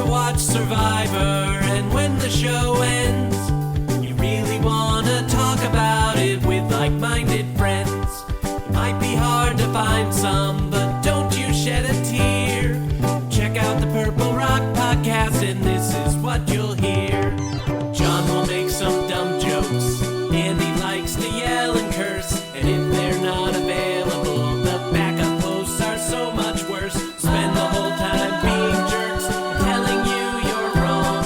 watch Survivor, and when the show ends, you really want to talk about it with like-minded friends. It might be hard to find some, but don't you shed a tear. Check out the Purple Rock Podcast, and this is what you'll hear. John will make some dumb jokes, Andy likes to yell and curse, and if they're not available, the backup hosts are so much worse. Spend the whole time being jerks, telling you you're wrong,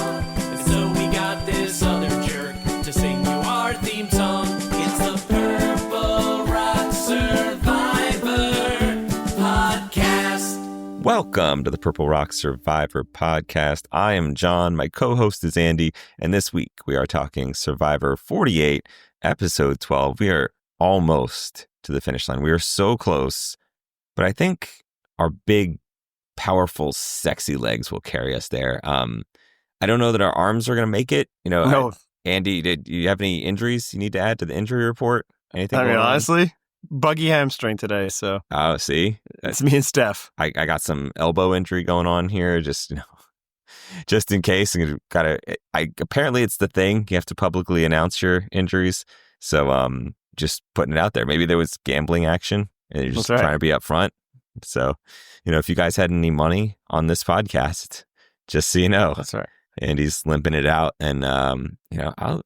and so we got this other jerk to sing you our theme song. It's the Purple Rock Survivor Podcast. Welcome to the Purple Rock Survivor Podcast. I am John, my co-host is Andy, and this week we are talking Survivor 48, Episode 12. We are almost to the finish line. We are so close, but I think our big, powerful, sexy legs will carry us there. I don't know that our arms are going to make it. No. Andy, did you have any injuries you need to add to the injury report? Anything? I mean, going on? honestly, buggy hamstring today, so Oh, see? it's me and Steph. I got some elbow injury going on here, just in case. Apparently it's the thing. You have to publicly announce your injuries. So just putting it out there. Maybe there was gambling action and you're just That's right. trying to be upfront. So, if you guys had any money on this podcast, just so you know, That's right. Andy's limping it out, and I'll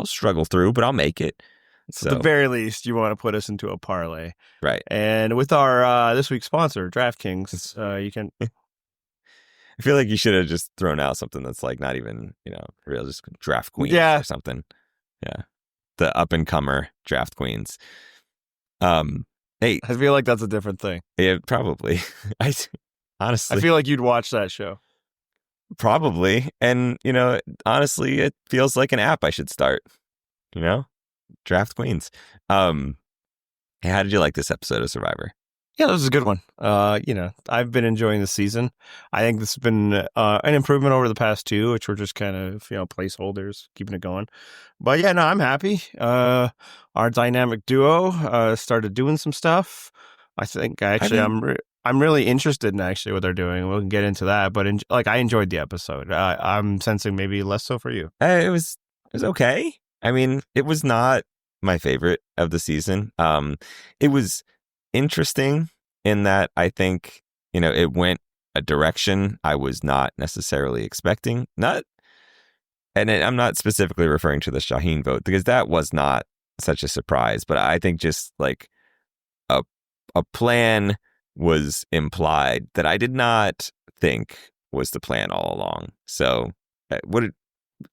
struggle through, but I'll make it. So At the very least, you want to put us into a parlay. right. And with our this week's sponsor, DraftKings, you can... I feel like you should have just thrown out something that's like not even, real, just draft queens Yeah. or something. Yeah. The up and comer draft queens. Hey, I feel like that's a different thing. yeah, probably. Honestly, I feel like you'd watch that show. probably. And, honestly, it feels like an app I should start. Draft queens. Hey, how did you like this episode of Survivor? Yeah, that was a good one. I've been enjoying the season. I think this has been an improvement over the past two, which were just kind of, placeholders, keeping it going. But yeah, no, I'm happy. Our dynamic duo started doing some stuff. I think I'm really interested in actually what they're doing. We'll get into that, but I enjoyed the episode. I'm sensing maybe less so for you. It was okay. I mean, it was not my favorite of the season. It was interesting in that I think, it went a direction I was not necessarily expecting. I'm not specifically referring to the Shauhin vote because that was not such a surprise, but I think just like a plan was implied that I did not think was the plan all along. So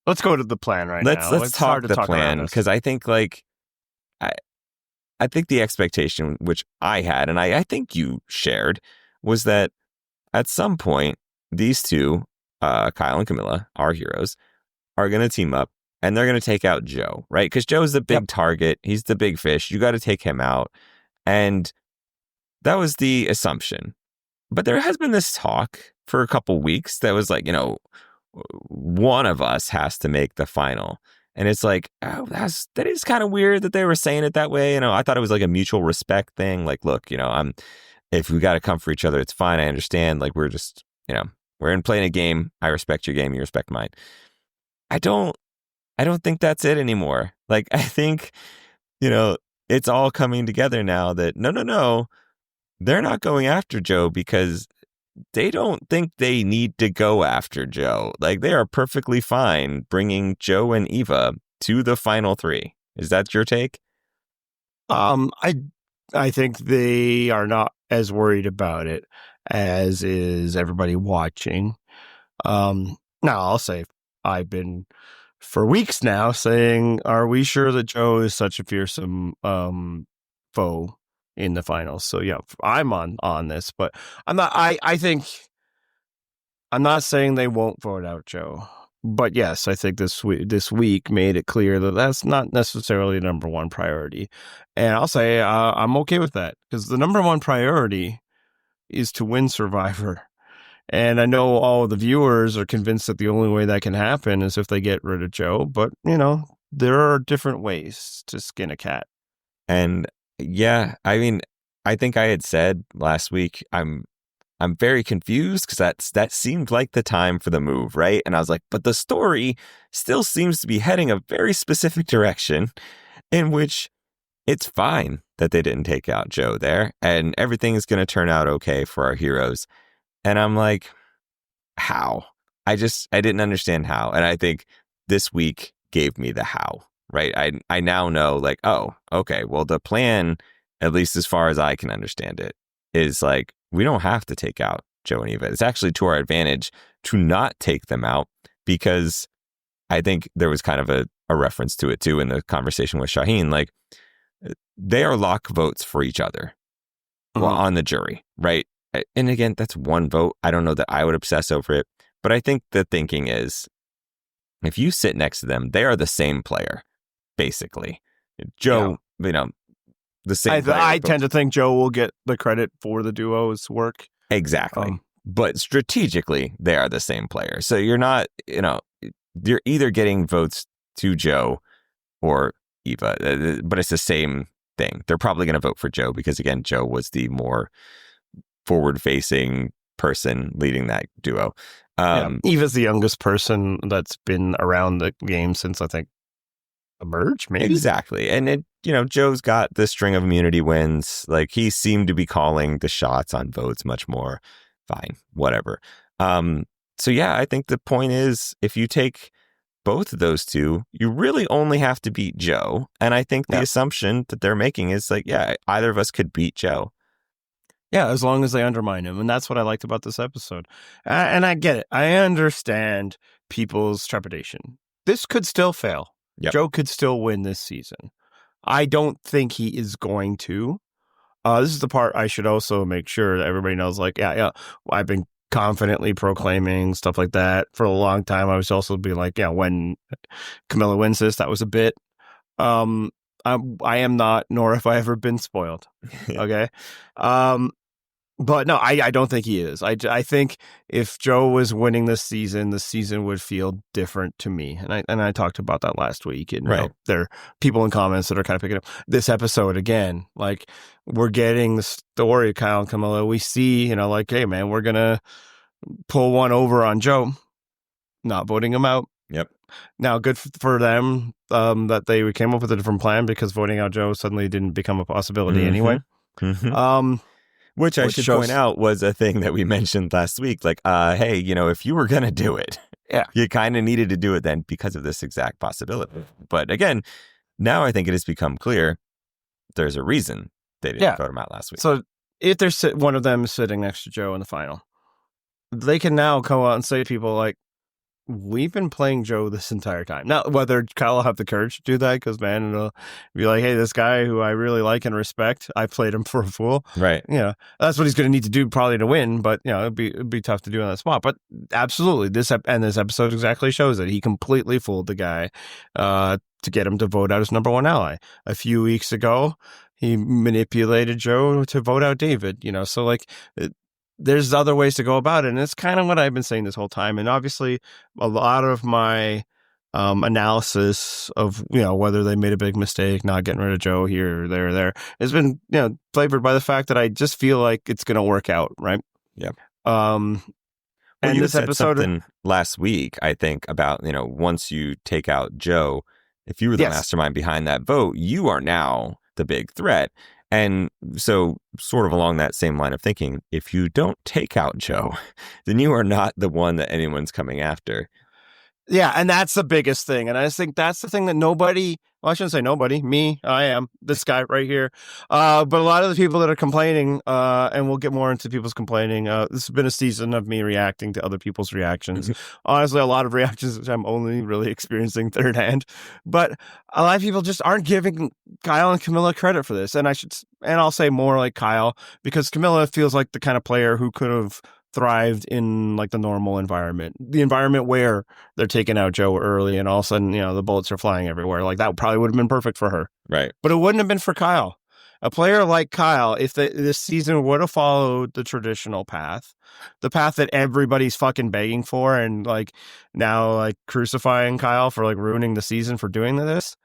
Let's go to the plan right now. Let's It's hard talk to the plan, around us. because I think I think the expectation which I had, and I think you shared, was that at some point these two, Kyle and Kamilla, our heroes, are going to team up and they're going to take out Joe, right? Because Joe's the big target. He's the big fish. You got to take him out. And that was the assumption. But there has been this talk for a couple weeks that was like, one of us has to make the final. And it's like, that is kind of weird that they were saying it that way. I thought it was like a mutual respect thing. Like, look, if we got to come for each other, it's fine. I understand. Like, we're just, we're in playing a game. I respect your game. You respect mine. I don't think that's it anymore. Like, I think, it's all coming together now that no, they're not going after Joe because they don't think they need to go after Joe. Like, they are perfectly fine bringing Joe and Eva to the final three. Is that your take? I think they are not as worried about it as is everybody watching. Now I'll say I've been for weeks now saying, are we sure that Joe is such a fearsome foe in the finals? So yeah, I'm on this, but I'm not. I think I'm not saying they won't vote out Joe, but yes, I think this week made it clear that that's not necessarily the number one priority, and I'll say I'm okay with that because the number one priority is to win Survivor. And I know all the viewers are convinced that the only way that can happen is if they get rid of Joe, but there are different ways to skin a cat. And yeah, I mean, I think I had said last week, I'm I'm very confused because that seemed like the time for the move, right? And I was like, but the story still seems to be heading a very specific direction in which it's fine that they didn't take out Joe there and everything is going to turn out okay for our heroes. And I'm like, how? I didn't understand how. And I think this week gave me the how, right? I now know like, oh, okay, well, the plan, at least as far as I can understand it, is like, we don't have to take out Joe and Eva. It's actually to our advantage to not take them out because I think there was kind of a reference to it too in the conversation with Shauhin. Like, they are lock votes for each other on the jury, right? And again, that's one vote. I don't know that I would obsess over it, but I think the thinking is if you sit next to them, they are the same player, basically. Joe, the same player. I tend to think Joe will get the credit for the duo's work. Exactly. But strategically, they are the same player. So you're not, you're either getting votes to Joe or Eva, but it's the same thing. They're probably going to vote for Joe because, again, Joe was the more forward-facing person leading that duo. Eva's the youngest person that's been around the game since, I think, Emerge, maybe? Exactly. And, Joe's got this string of immunity wins. Like, he seemed to be calling the shots on votes much more. Fine, whatever. So, yeah, I think the point is if you take both of those two, you really only have to beat Joe. And I think the assumption that they're making is like, yeah, either of us could beat Joe. Yeah, as long as they undermine him. And that's what I liked about this episode. And I get it. I understand people's trepidation. This could still fail. Yep. Joe could still win this season. I don't think he is going to. This is the part I should also make sure that everybody knows, like, I've been confidently proclaiming stuff like that for a long time. I was also be like, when Kamilla wins this, that was a bit. I am not, nor have I ever been spoiled. Okay. But no, I don't think he is. I think if Joe was winning this season, the season would feel different to me. And I talked about that last week. And there are people in comments that are kind of picking up this episode again. Like, we're getting the story of Kyle and Kamilla. We see, like, hey, man, we're going to pull one over on Joe, not voting him out. Yep. Now, good for them that they came up with a different plan because voting out Joe suddenly didn't become a possibility anyway. Which I should point out was a thing that we mentioned last week. Like, hey, if you were going to do it, you kind of needed to do it then because of this exact possibility. But again, now I think it has become clear there's a reason they didn't vote him out last week. So if there's one of them sitting next to Joe in the final, they can now come out and say to people like, we've been playing Joe this entire time. Now, whether Kyle will have the courage to do that, because, man, it'll be like, hey, this guy who I really like and respect, I played him for a fool. Right. That's what he's going to need to do probably to win, but, it'd be tough to do on that spot. But absolutely, this episode exactly shows it. He completely fooled the guy to get him to vote out his number one ally. A few weeks ago, he manipulated Joe to vote out David, so, like, there's other ways to go about it. And it's kind of what I've been saying this whole time. And obviously, a lot of my analysis of, whether they made a big mistake, not getting rid of Joe here or there, has been, flavored by the fact that I just feel like it's going to work out. Right. Yeah. And you this said episode something last week, I think, about, once you take out Joe, if you were the mastermind behind that vote, you are now the big threat. And so sort of along that same line of thinking, if you don't take out Joe, then you are not the one that anyone's coming after. Yeah, and that's the biggest thing. And I just think that's the thing that nobody, well, I shouldn't say nobody, me, I am, this guy right here. But a lot of the people that are complaining, and we'll get more into people's complaining, this has been a season of me reacting to other people's reactions. Honestly, a lot of reactions which I'm only really experiencing third hand. But a lot of people just aren't giving Kyle and Kamilla credit for this. And I'll say more like Kyle, because Kamilla feels like the kind of player who could have thrived in like the normal environment, the environment where they're taking out Joe early and all of a sudden, the bullets are flying everywhere. Like that probably would have been perfect for her. Right. But it wouldn't have been for Kyle. A player like Kyle, if this season would have followed the traditional path, the path that everybody's fucking begging for and like now like crucifying Kyle for like ruining the season for doing this,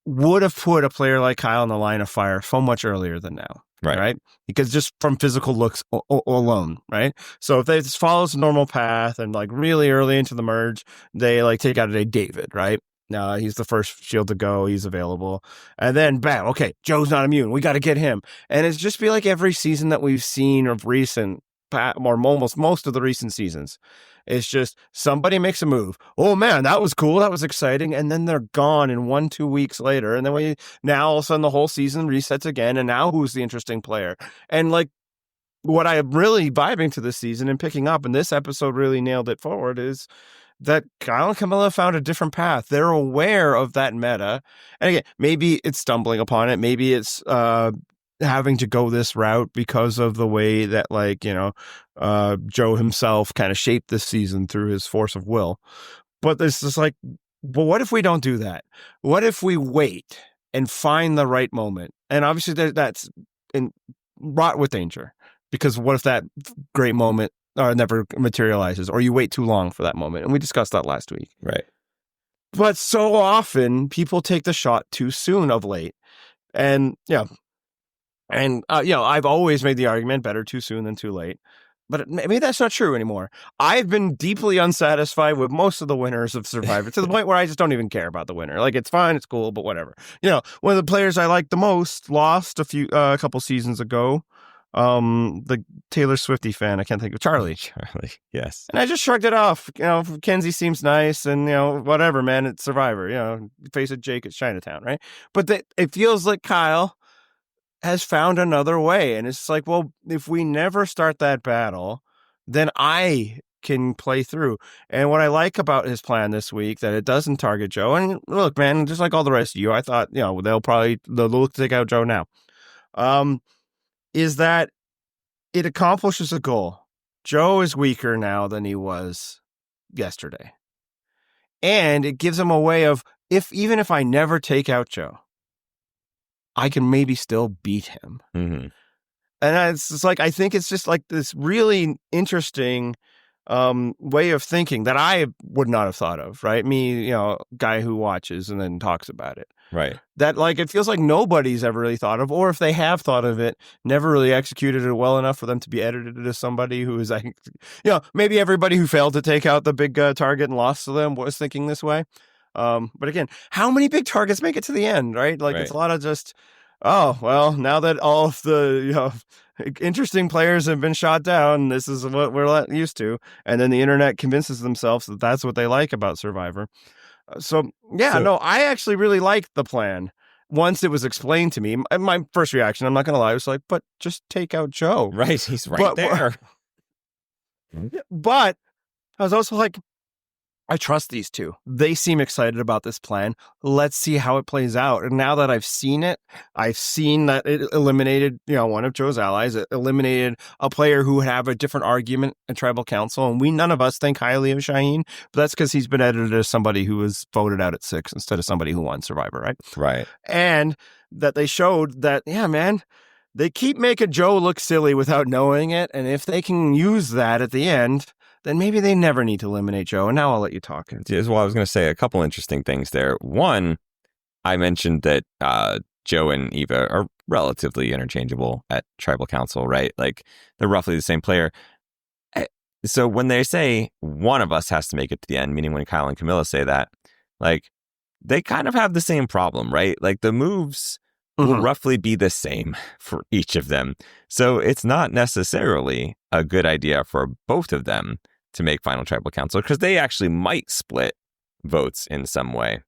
would have put a player like Kyle in the line of fire so much earlier than now. Right. Because just from physical looks alone, right? So if they just follows the normal path and like really early into the merge, they like take out a David, right? Now he's the first shield to go. He's available. And then bam, okay, Joe's not immune. We got to get him. And it's just be like every season that we've seen of recent, or almost most of the recent seasons. It's just somebody makes a move. Oh man, that was cool. That was exciting. And then they're gone in 1-2 weeks later. And then now all of a sudden the whole season resets again. And now who's the interesting player? And like what I am really vibing to this season and picking up, and this episode really nailed it forward, is that Kyle and Kamilla found a different path. They're aware of that meta. And again, maybe it's stumbling upon it. Maybe it's having to go this route because of the way that, like, Joe himself kind of shaped this season through his force of will. But this is like, but what if we don't do that? What if we wait and find the right moment? And obviously that's wrought with danger, because what if that great moment never materializes, or you wait too long for that moment? And we discussed that last week. Right. But so often people take the shot too soon of late. And I've always made the argument better too soon than too late. But maybe that's not true anymore. I've been deeply unsatisfied with most of the winners of Survivor to the point where I just don't even care about the winner. Like, it's fine, it's cool, but whatever. One of the players I liked the most lost a couple seasons ago. The Taylor Swiftie fan, I can't think of, Charlie, yes. And I just shrugged it off. Kenzie seems nice, and whatever, man, it's Survivor. Face it, Jake, it's Chinatown, right? But it feels like Kyle has found another way, and it's like, well, if we never start that battle, then I can play through. And what I like about his plan this week, that it doesn't target Joe. And look, man, just like all the rest of you, I thought they'll look to take out Joe now. Is that it accomplishes a goal. Joe is weaker now than he was yesterday. And it gives him a way of, even if I never take out Joe, I can maybe still beat him. Mm-hmm. And it's just like, I think it's just like this really interesting way of thinking that I would not have thought of, right? Me, guy who watches and then talks about it. Right. That, like, it feels like nobody's ever really thought of, or if they have thought of it, never really executed it well enough for them to be edited as somebody who is, like, maybe everybody who failed to take out the big target and lost to them was thinking this way. But again, how many big targets make it to the end, right? Like, It's a lot of just, oh, well, now that all of the, interesting players have been shot down, this is what we're used to. And then the internet convinces themselves that that's what they like about Survivor. I actually really liked the plan once it was explained to me. My first reaction, I'm not going to lie, was like, but just take out Joe. Right. He's right there. But I was also like, I trust these two. They seem excited about this plan. Let's see how it plays out. And now that I've seen it, I've seen that it eliminated, one of Joe's allies. It eliminated a player who would have a different argument in Tribal Council. And none of us think highly of Shauhin, but that's because he's been edited as somebody who was voted out at 6 instead of somebody who won Survivor, right? Right. And that they showed that, yeah, man, they keep making Joe look silly without knowing it. And if they can use that at the end, then maybe they never need to eliminate Joe. And now I'll let you talk. Well, I was going to say a couple interesting things there. One, I mentioned that Joe and Eva are relatively interchangeable at Tribal Council, right? Like, they're roughly the same player. So when they say one of us has to make it to the end, meaning when Kyle and Kamilla say that, like, they kind of have the same problem, right? Like, the moves will roughly be the same for each of them. So it's not necessarily a good idea for both of them to make Final Tribal Council, because they actually might split votes in some way.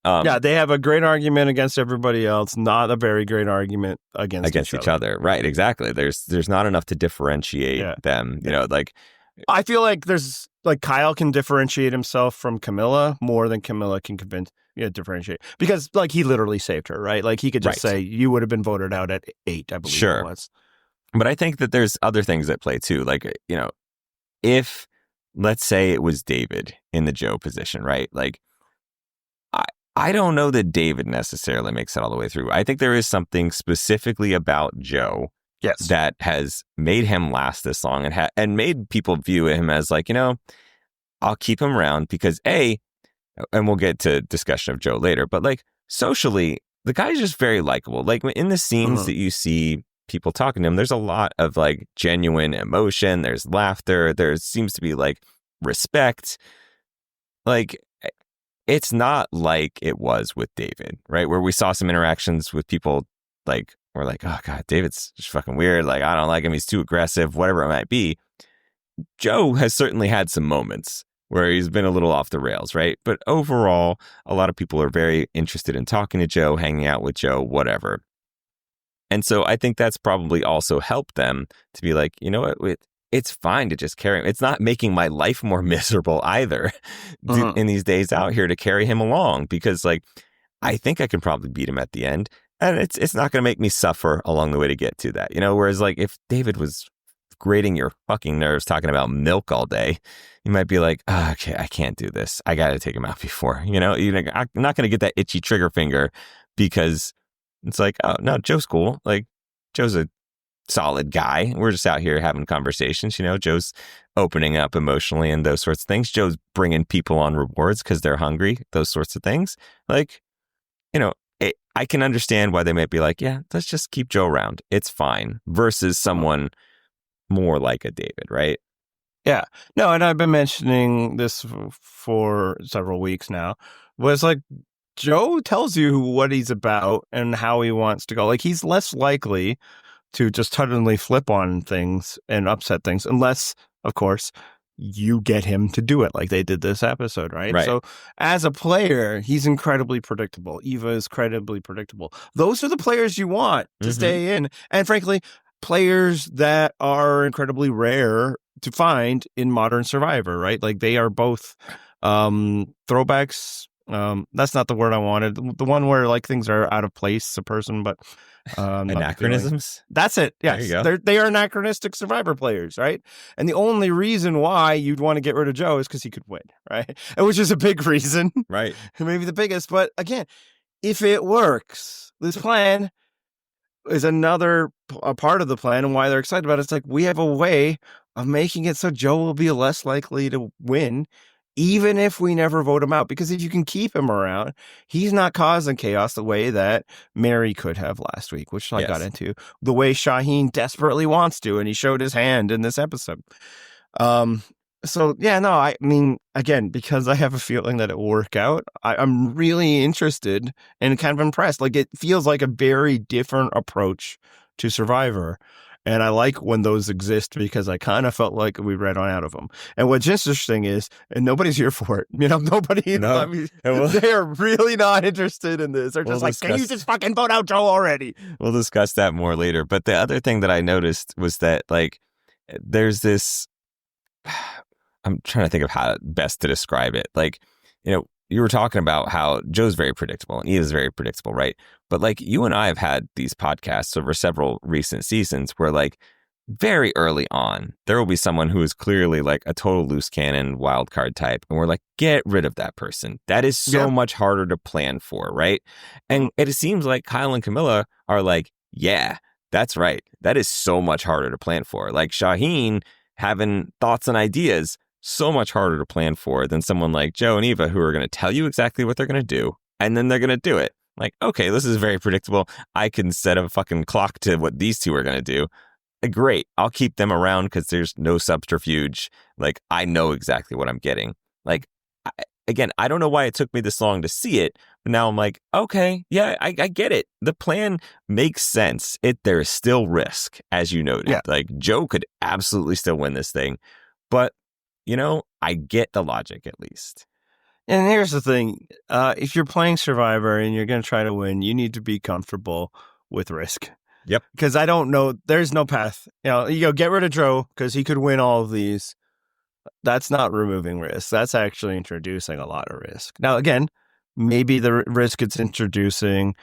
They have a great argument against everybody else, not a very great argument against each other. Right, exactly. There's not enough to differentiate them. Like, I feel like Kyle can differentiate himself from Kamilla more than Kamilla can differentiate, because like he literally saved her, right? Like he could just say, you would have been voted out at 8, I believe it was. But I think that there's other things at play too. Like, if let's say it was David in the Joe position, right? Like, I don't know that David necessarily makes it all the way through. I think there is something specifically about Joe that has made him last this long and made people view him as like, I'll keep him around because and we'll get to discussion of Joe later, but like socially, the guy is just very likable. Like in the scenes that you see people talking to him, there's a lot of like genuine emotion. There's laughter. There seems to be like respect. Like, it's not like it was with David, right? Where we saw some interactions with people like, we're like, oh God, David's just fucking weird. Like, I don't like him. He's too aggressive, whatever it might be. Joe has certainly had some moments where he's been a little off the rails, right? But overall, a lot of people are very interested in talking to Joe, hanging out with Joe, whatever. And so I think that's probably also helped them to be like, you know what, it's fine to just carry him. It's not making my life more miserable either in these days out here to carry him along, because like, I think I can probably beat him at the end, and it's not going to make me suffer along the way to get to that, you know? Whereas like if David was grating your fucking nerves talking about milk all day, you might be like, oh, okay, I can't do this. I got to take him out before, you know, I'm not going to get that itchy trigger finger, because it's like, oh no, Joe's cool. Like, Joe's a solid guy. We're just out here having conversations, you know. Joe's opening up emotionally and those sorts of things. Joe's bringing people on rewards because they're hungry, those sorts of things. Like, you know, I can understand why they might be like, yeah, let's just keep Joe around. It's fine. Versus someone more like a David, right? Yeah. No, and I've been mentioning this for several weeks now. Was like, Joe tells you what he's about and how he wants to go. Like, he's less likely to just suddenly flip on things and upset things, unless, of course, you get him to do it like they did this episode, right? So as a player, he's incredibly predictable. Eva is incredibly predictable. Those are the players you want to stay in. And frankly, players that are incredibly rare to find in modern Survivor, right? Like, they are both throwbacks. That's not the word I wanted. The one where like things are out of place, a person, but anachronisms. That's it. Yes, they are anachronistic Survivor players, right? And the only reason why you'd want to get rid of Joe is because he could win, right? And which is a big reason, right? Maybe the biggest. But again, if it works, this plan is another a part of the plan, and why they're excited about it. It's like, we have a way of making it so Joe will be less likely to win, even if we never vote him out, because if you can keep him around, he's not causing chaos the way that Mary could have last week, which I got into, the way Shauhin desperately wants to, and he showed his hand in this episode. So yeah, no, I mean, again, because I have a feeling that it will work out, I'm really interested and kind of impressed. Like, it feels like a very different approach to Survivor. And I like when those exist, because I kind of felt like we read on out of them. And what's interesting is, and nobody's here for it. You know, nobody. No. I mean, they are really not interested in this. They're just like, can you just fucking vote out Joe already? We'll discuss that more later. But the other thing that I noticed was that, like, there's this. I'm trying to think of how best to describe it. Like, you know, you were talking about how Joe's very predictable and Eva's very predictable, right? But like, you and I have had these podcasts over several recent seasons where, like, very early on, there will be someone who is clearly like a total loose cannon wild card type. And we're like, get rid of that person. That is so much harder to plan for, right? And it seems like Kyle and Kamilla are like, yeah, that's right. That is so much harder to plan for. Like, Shauhin having thoughts and ideas, so much harder to plan for than someone like Joe and Eva, who are going to tell you exactly what they're going to do, and then they're going to do it. Like, okay, this is very predictable. I can set a fucking clock to what these two are going to do. Great. I'll keep them around because there's no subterfuge. Like, I know exactly what I'm getting. Like, again, I don't know why it took me this long to see it, but now I'm like, okay, yeah, I get it. The plan makes sense. There is still risk, as you noted. Yeah. Like, Joe could absolutely still win this thing, but you know, I get the logic at least. And here's the thing. If you're playing Survivor and you're going to try to win, you need to be comfortable with risk. Yep. Because I don't know. There's no path. You go get rid of Joe because he could win all of these. That's not removing risk. That's actually introducing a lot of risk. Now, again, maybe the risk it's introducing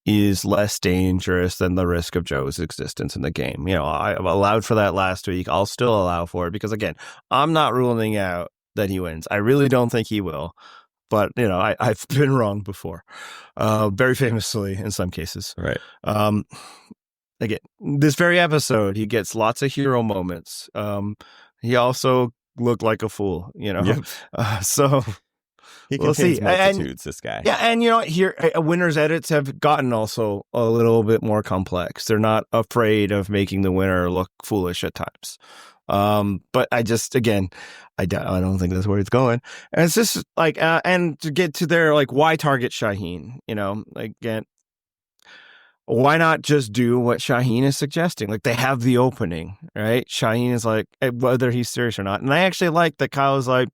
is less dangerous than the risk of Joe's existence in the game. You know, I allowed for that last week. I'll still allow for it because, again, I'm not ruling out that he wins. I really don't think he will. But, you know, I've been wrong before, very famously in some cases. Right. Again, this very episode, he gets lots of hero moments. He also looked like a fool, you know. Yep. So He We'll contains see. multitudes, this guy. Yeah, and here, winner's edits have gotten also a little bit more complex. They're not afraid of making the winner look foolish at times. But I just, again, I don't think that's where it's going. And it's just like, and to get to their, like, why target Shauhin? Again, why not just do what Shauhin is suggesting? Like, they have the opening, right? Shauhin is like, whether he's serious or not. And I actually like that Kyle's like,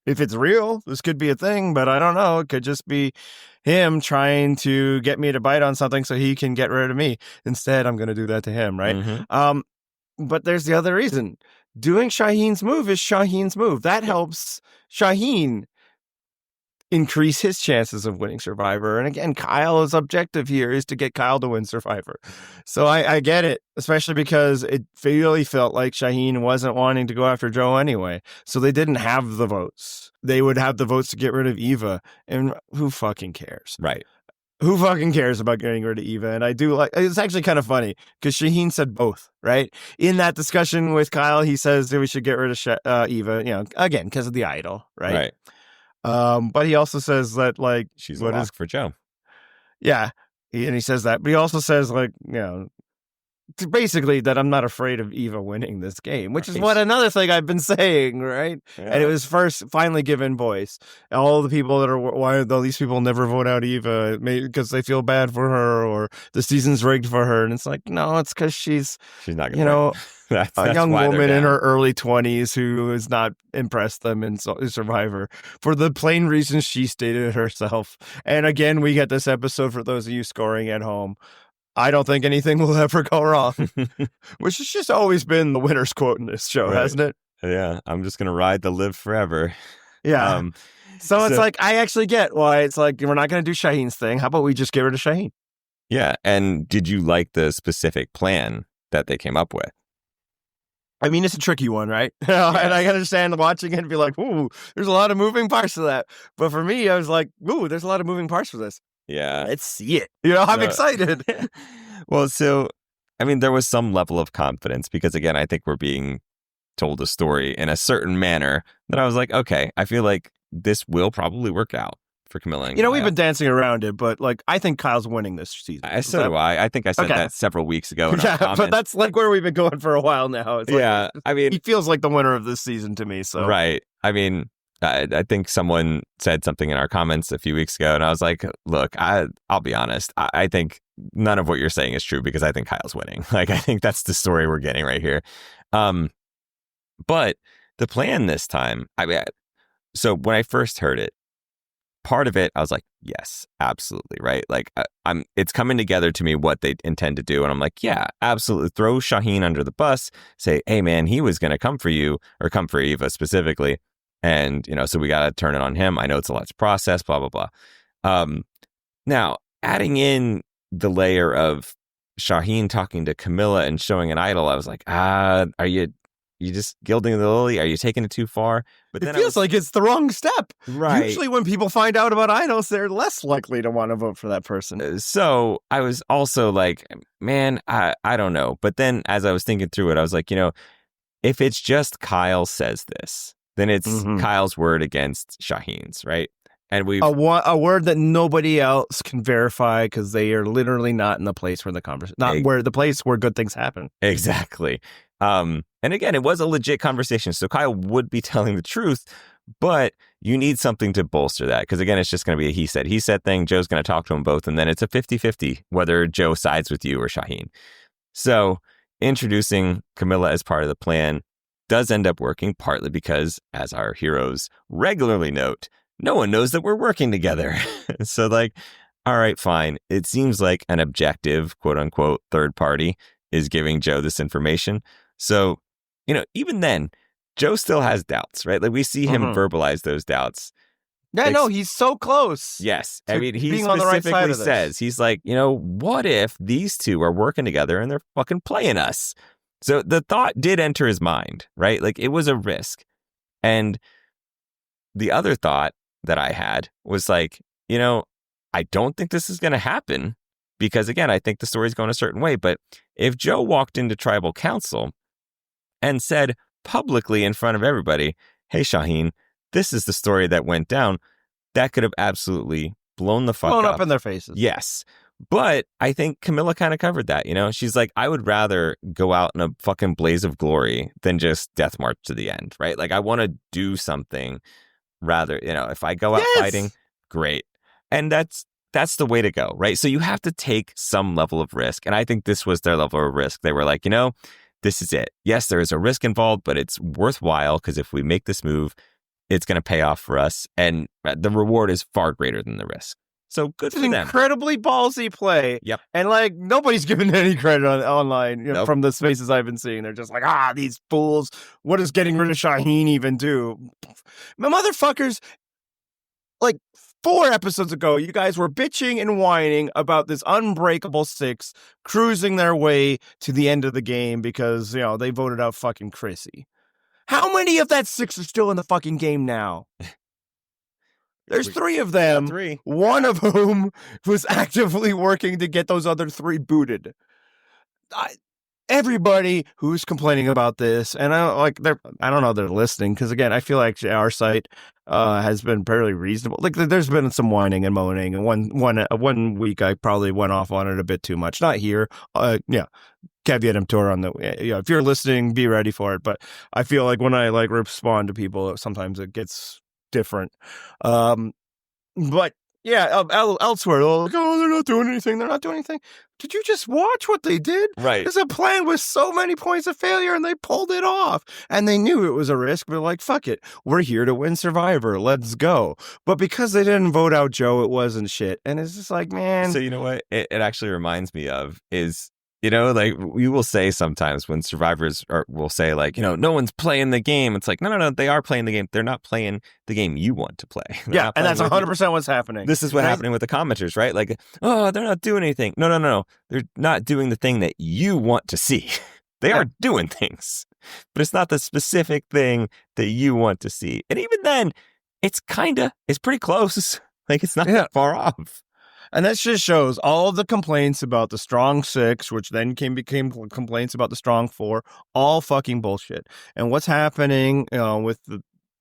if it's real, this could be a thing, but I don't know. It could just be him trying to get me to bite on something so he can get rid of me. Instead, I'm going to do that to him, right? Mm-hmm. But there's the other reason. Doing Shauhin's move is Shauhin's move. That helps Shauhin increase his chances of winning Survivor. And again, Kyle's objective here is to get Kyle to win Survivor. So I get it, especially because it really felt like Shauhin wasn't wanting to go after Joe anyway. So they didn't have the votes. They would have the votes to get rid of Eva. And who fucking cares? Right. Who fucking cares about getting rid of Eva? And I do like, it's actually kind of funny because Shauhin said both, right? In that discussion with Kyle, he says that we should get rid of Eva, again, because of the idol, right? But he also says that, like, she's a lock for Joe. Yeah. And he says that, but he also says, like, basically that I'm not afraid of Eva winning this game, which is what another thing I've been saying, right? Yeah. And it was finally given voice. All the people that are, why are these people never vote out Eva? Maybe because they feel bad for her or the season's rigged for her. And it's like, no, it's because she's not going to that's a young woman in her early 20s who has not impressed them in Survivor for the plain reasons she stated herself. And again, we get this episode for those of you scoring at home. I don't think anything will ever go wrong, which has just always been the winner's quote in this show, hasn't it? Yeah, I'm just going to ride the live forever. Yeah. So it's like, I actually get why it's like, we're not going to do Shauhin's thing. How about we just get rid of Shauhin? Yeah. And did you like the specific plan that they came up with? I mean, it's a tricky one, right? Yes. And I understand watching it and be like, ooh, there's a lot of moving parts to that. But for me, I was like, ooh, there's a lot of moving parts for this. Yeah. Let's see it. I'm excited. Well, so, I mean, there was some level of confidence because, again, I think we're being told a story in a certain manner that I was like, okay, I feel like this will probably work out for Kamilla and Kyle. We've been dancing around it, but, like, I think Kyle's winning this season. So do I. I think I said that several weeks ago. Yeah, but that's, like, where we've been going for a while now. It's like, I mean... He feels like the winner of this season to me, so... Right. I mean... I think someone said something in our comments a few weeks ago, and I was like, look, I'll be honest. I think none of what you're saying is true because I think Kyle's winning. Like, I think that's the story we're getting right here. But the plan this time, so when I first heard it, part of it, I was like, yes, absolutely, right? Like, it's coming together to me what they intend to do. And I'm like, yeah, absolutely. Throw Shauhin under the bus. Say, hey, man, he was going to come for you, or come for Eva specifically. And, so we got to turn it on him. I know it's a lot to process, blah, blah, blah. Now, adding in the layer of Shauhin talking to Kamilla and showing an idol, I was like, are you just gilding the lily? Are you taking it too far? But then it feels like it's the wrong step. Right. Usually when people find out about idols, they're less likely to want to vote for that person. So I was also like, man, I don't know. But then as I was thinking through it, I was like, if it's just Kyle says this, then it's Kyle's word against Shauhin's, right? And we a word that nobody else can verify because they are literally not in the place where the conversation, where the place where good things happen. Exactly. And again, it was a legit conversation, so Kyle would be telling the truth, but you need something to bolster that because again, it's just going to be a he said thing. Joe's going to talk to them both, and then it's a 50-50 whether Joe sides with you or Shauhin. So introducing Kamilla as part of the plan does end up working, partly because, as our heroes regularly note, no one knows that we're working together. So like, all right, fine. It seems like an objective, quote unquote, third party is giving Joe this information. So, even then, Joe still has doubts, right? Like we see him verbalize those doubts. Yeah, no, he's so close. Yes. I mean, he specifically says, he's like, what if these two are working together and they're fucking playing us? So the thought did enter his mind, right? Like it was a risk. And the other thought that I had was like, I don't think this is going to happen because again, I think the story's going a certain way. But if Joe walked into tribal council and said publicly in front of everybody, hey, Shauhin, this is the story that went down. that could have absolutely blown the fuck Blown up. up in their faces. Yes. But I think Kamilla kind of covered that, you know? She's like, I would rather go out in a fucking blaze of glory than just death march to the end, right? Like, I want to do something rather, you know, if I go out fighting, great. And that's the way to go, right? So you have to take some level of risk. And I think this was their level of risk. They were like, you know, this is it. Yes, there is a risk involved, but it's worthwhile because if we make this move, it's going to pay off for us. And the reward is far greater than the risk. So good for them. Incredibly ballsy play. Yep. And like nobody's giving any credit online, you know, Nope. from the spaces I've been seeing. They're just like, these fools. What does getting rid of Shauhin even do? My motherfuckers, like 4 episodes ago, you guys were bitching and whining about this unbreakable 6 cruising their way to the end of the game because, you know, they voted out fucking Chrissy. How many of that 6 are still in the fucking game now? There's 3 of them, 3. one of whom was actively working to get those other 3 booted. Everybody who's complaining about this, and I don't know they're listening, because again, I feel like our site has been fairly reasonable. Like there's been some whining and moaning, and one week I probably went off on it a bit too much. Not here, caveat emptor on the, if you're listening, be ready for it. But I feel like when I like respond to people, sometimes it gets different. But yeah, elsewhere, like, they're not doing anything. They're not doing anything. Did you just watch what they did? Right. There's a plan with so many points of failure, and they pulled it off. And they knew it was a risk, but like, fuck it. We're here to win Survivor. Let's go. But because they didn't vote out Joe, it wasn't shit. And it's just like, man. So you know what it actually reminds me of is, you know, like we will say sometimes when survivors will say like, you know, no one's playing the game. It's like, no, they are playing the game. They're not playing the game you want to play. Yeah, and that's 100% what's happening. This is what's happening with the commenters, right? Like, oh, they're not doing anything. No. They're not doing the thing that you want to see. They are doing things, but it's not the specific thing that you want to see. And even then, it's pretty close. Like, it's not that far off. And that just shows all of the complaints about the strong 6, which then became complaints about the strong 4, all fucking bullshit. And what's happening, with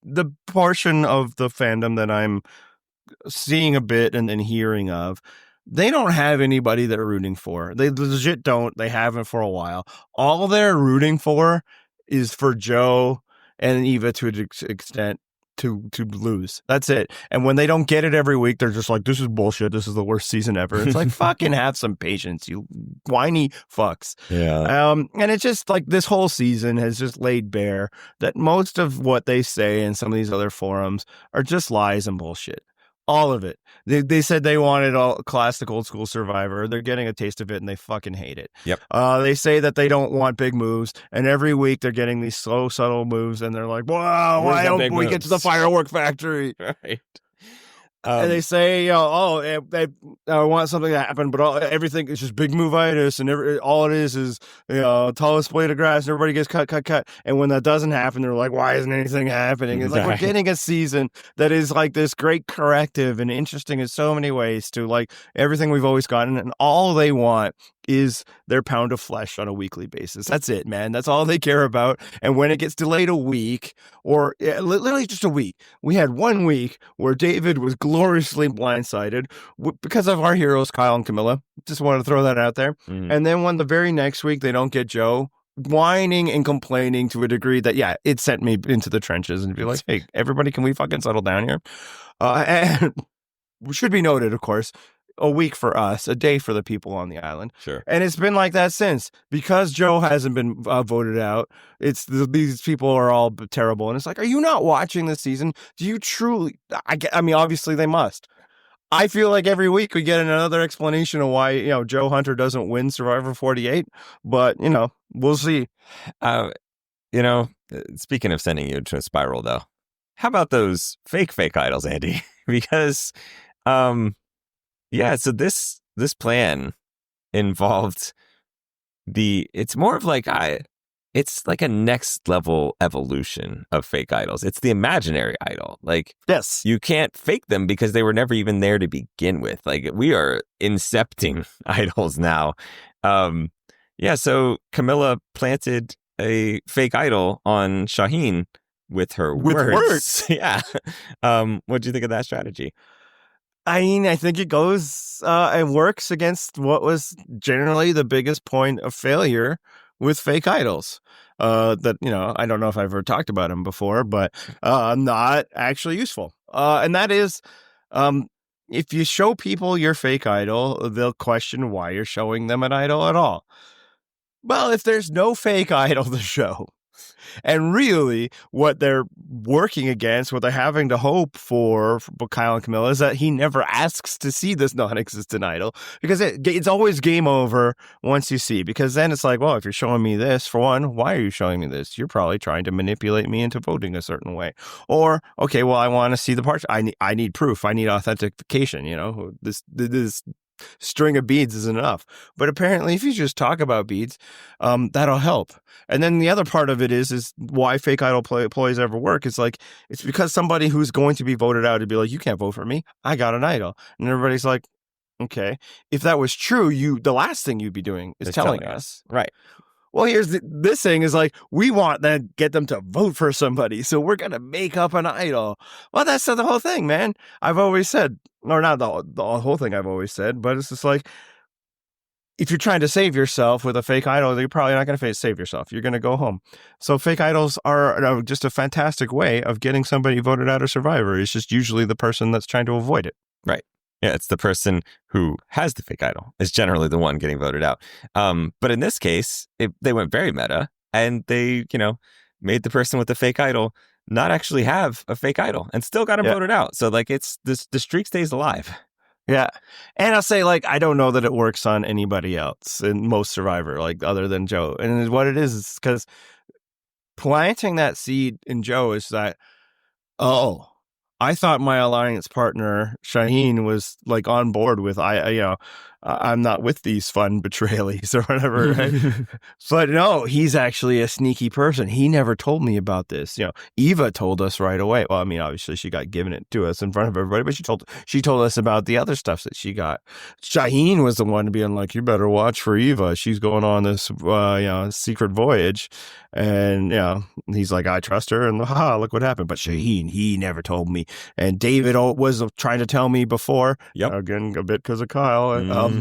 the portion of the fandom that I'm seeing a bit and then hearing of, they don't have anybody they're rooting for. They legit don't. They haven't for a while. All they're rooting for is for Joe and Eva to an extent to lose. That's it. And when they don't get it every week, they're just like, this is bullshit. This is the worst season ever. It's like, fucking have some patience, you whiny fucks. Yeah. And it's just like this whole season has just laid bare that most of what they say in some of these other forums are just lies and bullshit. All of it. They said they wanted all classic old school Survivor. They're getting a taste of it and they fucking hate it. Yep. They say that they don't want big moves, and every week they're getting these slow, subtle moves, and they're like, wow, why don't we get to the firework factory? Right. And they say, they want something to happen, but everything is just big move-itis, and all it is tallest blade of grass, and everybody gets cut. And when that doesn't happen, they're like, why isn't anything happening? It's like, we're getting a season that is like this great corrective and interesting in so many ways to like everything we've always gotten, and all they want is their pound of flesh on a weekly basis. That's it, man. That's all they care about. And when it gets delayed a week, or literally just a week, we had 1 week where David was gloriously blindsided because of our heroes, Kyle and Kamilla. Just wanted to throw that out there. Mm-hmm. And then when the very next week they don't get Joe, whining and complaining to a degree that, it sent me into the trenches and be like, hey, everybody, can we fucking settle down here? And should be noted, of course, a week for us, a day for the people on the island. Sure. And it's been like that since, because Joe hasn't been voted out. It's these people are all terrible. And it's like, are you not watching this season? Do you truly? I mean, obviously they must. I feel like every week we get another explanation of why, Joe Hunter doesn't win Survivor 48, but we'll see. Speaking of sending you to a spiral though, how about those fake idols, Andy? Because, so this plan involved it's more of like it's like a next level evolution of fake idols. It's the imaginary idol. Like, yes, you can't fake them because they were never even there to begin with. Like, we are incepting idols now. So Kamilla planted a fake idol on Shauhin with her With words. Yeah. What do you think of that strategy? I mean, I think it goes and works against what was generally the biggest point of failure with fake idols. That, I don't know if I've ever talked about them before, but not actually useful. And that is, if you show people your fake idol, they'll question why you're showing them an idol at all. Well, if there's no fake idol to show, and really, what they're working against, what they're having to hope for Kyle and Kamilla, is that he never asks to see this non-existent idol, because it's always game over once you see. Because then it's like, well, if you're showing me this, for one, why are you showing me this? You're probably trying to manipulate me into voting a certain way. Or, okay, well, I want to see the parts. I need proof. I need authentication. This string of beads is enough. But apparently, if you just talk about beads, that'll help. And then the other part of it is why fake idol ploys ever work. It's like, it's because somebody who's going to be voted out would be like, you can't vote for me. I got an idol. And everybody's like, okay. If that was true, the last thing you'd be doing is telling us. Right. Well, here's this thing is like, we want to get them to vote for somebody, so we're going to make up an idol. Well, that's the whole thing, man. I've always said, or not the whole thing I've always said, but it's just like, if you're trying to save yourself with a fake idol, you're probably not going to save yourself. You're going to go home. So fake idols are just a fantastic way of getting somebody voted out of Survivor. It's just usually the person that's trying to avoid it. Right. Yeah, it's the person who has the fake idol is generally the one getting voted out. But in this case, they went very meta, and they, made the person with the fake idol not actually have a fake idol and still got him voted out. So like the streak stays alive. Yeah. And I'll say, like, I don't know that it works on anybody else in most Survivor, like, other than Joe. And what it is because planting that seed in Joe is that, oh, I thought my alliance partner, Shauhin, was like on board with, I'm not with these fun betrayalies or whatever. Right? But no, he's actually a sneaky person. He never told me about this. Eva told us right away. Well, I mean, obviously she got given it to us in front of everybody, but she told us about the other stuff that she got. Shauhin was the one being like, you better watch for Eva. She's going on this, secret voyage. And, he's like, I trust her. And look what happened. But Shauhin, he never told me. And David was trying to tell me before, again, a bit because of Kyle,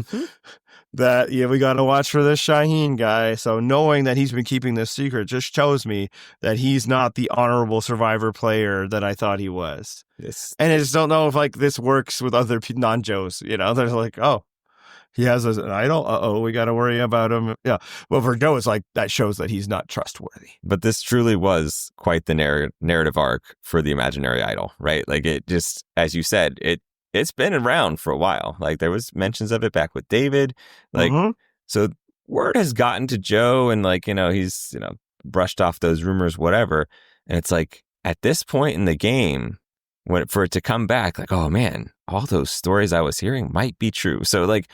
that, we got to watch for this Shauhin guy. So knowing that he's been keeping this secret just shows me that he's not the honorable Survivor player that I thought he was. Yes. And I just don't know if, like, this works with other non-Joes. They're like, oh, he has an idol. Uh-oh, we got to worry about him. Yeah. Well, for Joe, it's like, that shows that he's not trustworthy. But this truly was quite the narrative arc for the imaginary idol, right? Like, it just, as you said, it's been around for a while. Like, there was mentions of it back with David. Like, so word has gotten to Joe, and like, he's, brushed off those rumors, whatever. And it's like, at this point in the game, for it to come back, like, oh man, all those stories I was hearing might be true. So like,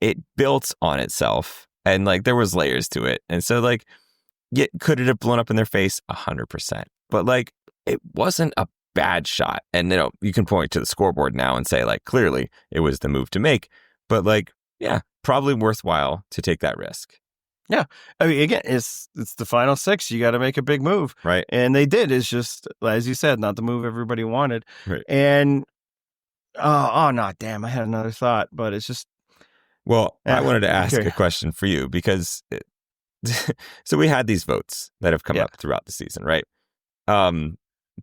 it built on itself, and like, there was layers to it. And so like, could it have blown up in their face? 100%. But like, it wasn't a bad shot. And you can point to the scoreboard now and say, like, clearly it was the move to make. But like, yeah, probably worthwhile to take that risk. Yeah. I mean, again, it's the final 6. You got to make a big move. Right. And they did. It's just, as you said, not the move everybody wanted. Right. And, damn, I had another thought, but it's just. Well, I wanted to ask a question for you, because so we had these votes that have come up throughout the season, right?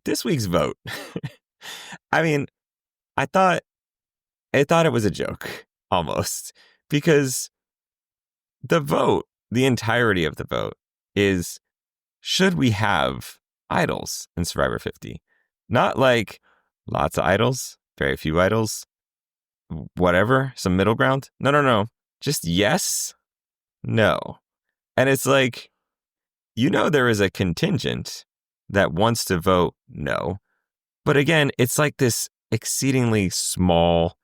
This week's vote, I mean, I thought it was a joke almost, because the entirety of the vote is, should we have idols in Survivor 50? Not like lots of idols, very few idols, whatever, some middle ground. No. Just yes, no. And it's like, there is a contingent that wants to vote no. But again, it's like this exceedingly small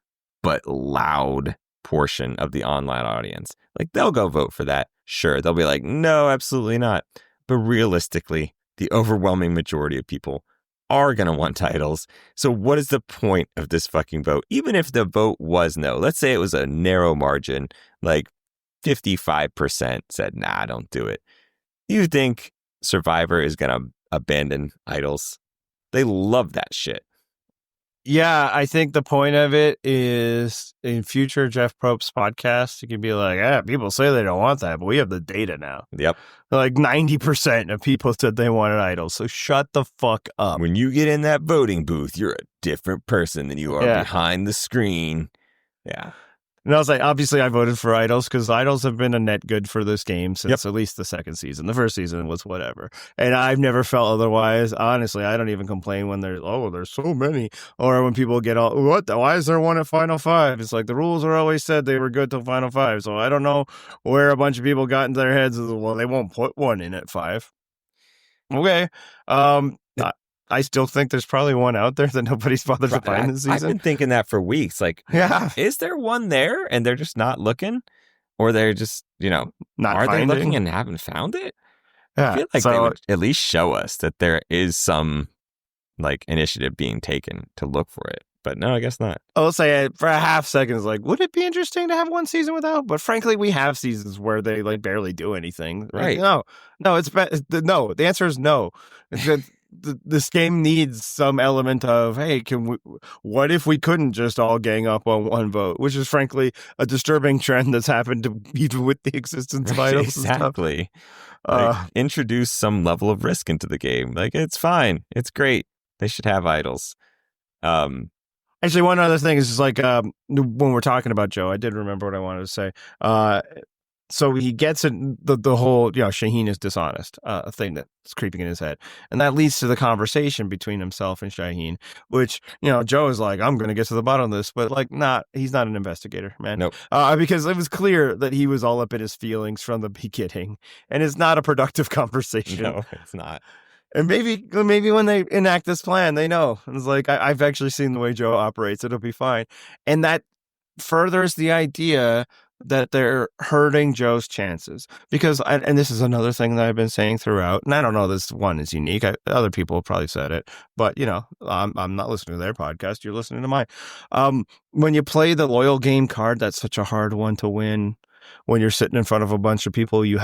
but loud portion of the online audience. Like, they'll go vote for that. Sure, they'll be like, no, absolutely not. But realistically, the overwhelming majority of people are going to want titles. So what is the point of this fucking vote? Even if the vote was no, let's say it was a narrow margin, like 55% said, nah, don't do it. You think Survivor is going to abandon idols. They love that shit. Yeah, I think the point of it is in future Jeff Probst's podcast, you can be like, yeah, people say they don't want that, but we have the data now. Yep. Like 90% of people said they wanted idols. So shut the fuck up. When you get in that voting booth, you're a different person than you are behind the screen. Yeah. And I was like, obviously, I voted for idols because idols have been a net good for this game since at least the second season. The first season was whatever. And I've never felt otherwise. Honestly, I don't even complain when there's so many. Or when people get all, why is there one at Final Five? It's like the rules are always said they were good till Final Five. So I don't know where a bunch of people got into their heads. Well, they won't put one in at 5. Okay. I still think there's probably one out there that nobody's bothered to find this season. I've been thinking that for weeks. Like, is there one there and they're just not looking? Or they're just, not are finding? They looking and haven't found it? Yeah. I feel like they would at least show us that there is some like initiative being taken to look for it. But no, I guess not. I'll say for a half second, it's like, would it be interesting to have one season without? But frankly, we have seasons where they like barely do anything. Right. No, it's no. The answer is no. This game needs some element of, hey, what if we couldn't just all gang up on one vote, which is frankly a disturbing trend that's happened even with the existence of idols. Exactly. Like, introduce some level of risk into the game. Like, it's fine. It's great. They should have idols. Actually, one other thing is just like when we're talking about Joe, I did remember what I wanted to say. So he gets the whole, Shauhin is dishonest thing that's creeping in his head. And that leads to the conversation between himself and Shauhin, which, Joe is like, I'm going to get to the bottom of this. But like, he's not an investigator, man. Nope. Because it was clear that he was all up in his feelings from the beginning. And it's not a productive conversation. No, it's not. And maybe when they enact this plan, they know. And it's like, I've actually seen the way Joe operates. It'll be fine. And that furthers the idea that they're hurting Joe's chances. Because, and this is another thing that I've been saying throughout, and I don't know this one is unique. Other people have probably said it, but, I'm not listening to their podcast. You're listening to mine. When you play the loyal game card, that's such a hard one to win. When you're sitting in front of a bunch of people you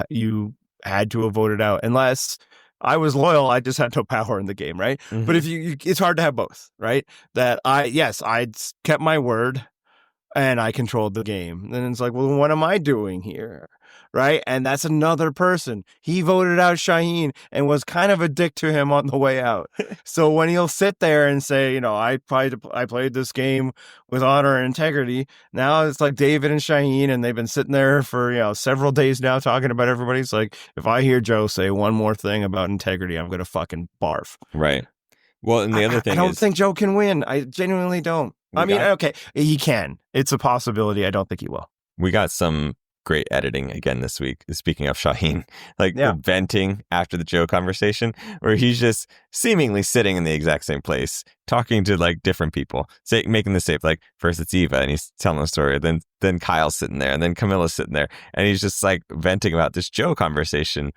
had to have voted out. Unless I was loyal, I just had no power in the game, right? Mm-hmm. But if it's hard to have both, right? That I kept my word and I controlled the game. Then it's like, well, what am I doing here? Right? And that's another person. He voted out Shauhin and was kind of a dick to him on the way out. So when he'll sit there and say, I played this game with honor and integrity. Now it's like David and Shauhin, and they've been sitting there for, several days now talking about everybody. It's like, if I hear Joe say one more thing about integrity, I'm going to fucking barf. Right. Well, and the other thing I don't think Joe can win. I genuinely don't. Okay, he can. It's a possibility. I don't think he will. We got some great editing again this week. Speaking of Shauhin, venting after the Joe conversation, where he's just seemingly sitting in the exact same place, talking to like different people, making the same. Like first it's Eva, and he's telling a story. Then Kyle's sitting there, and then Kamilla's sitting there, and he's just like venting about this Joe conversation,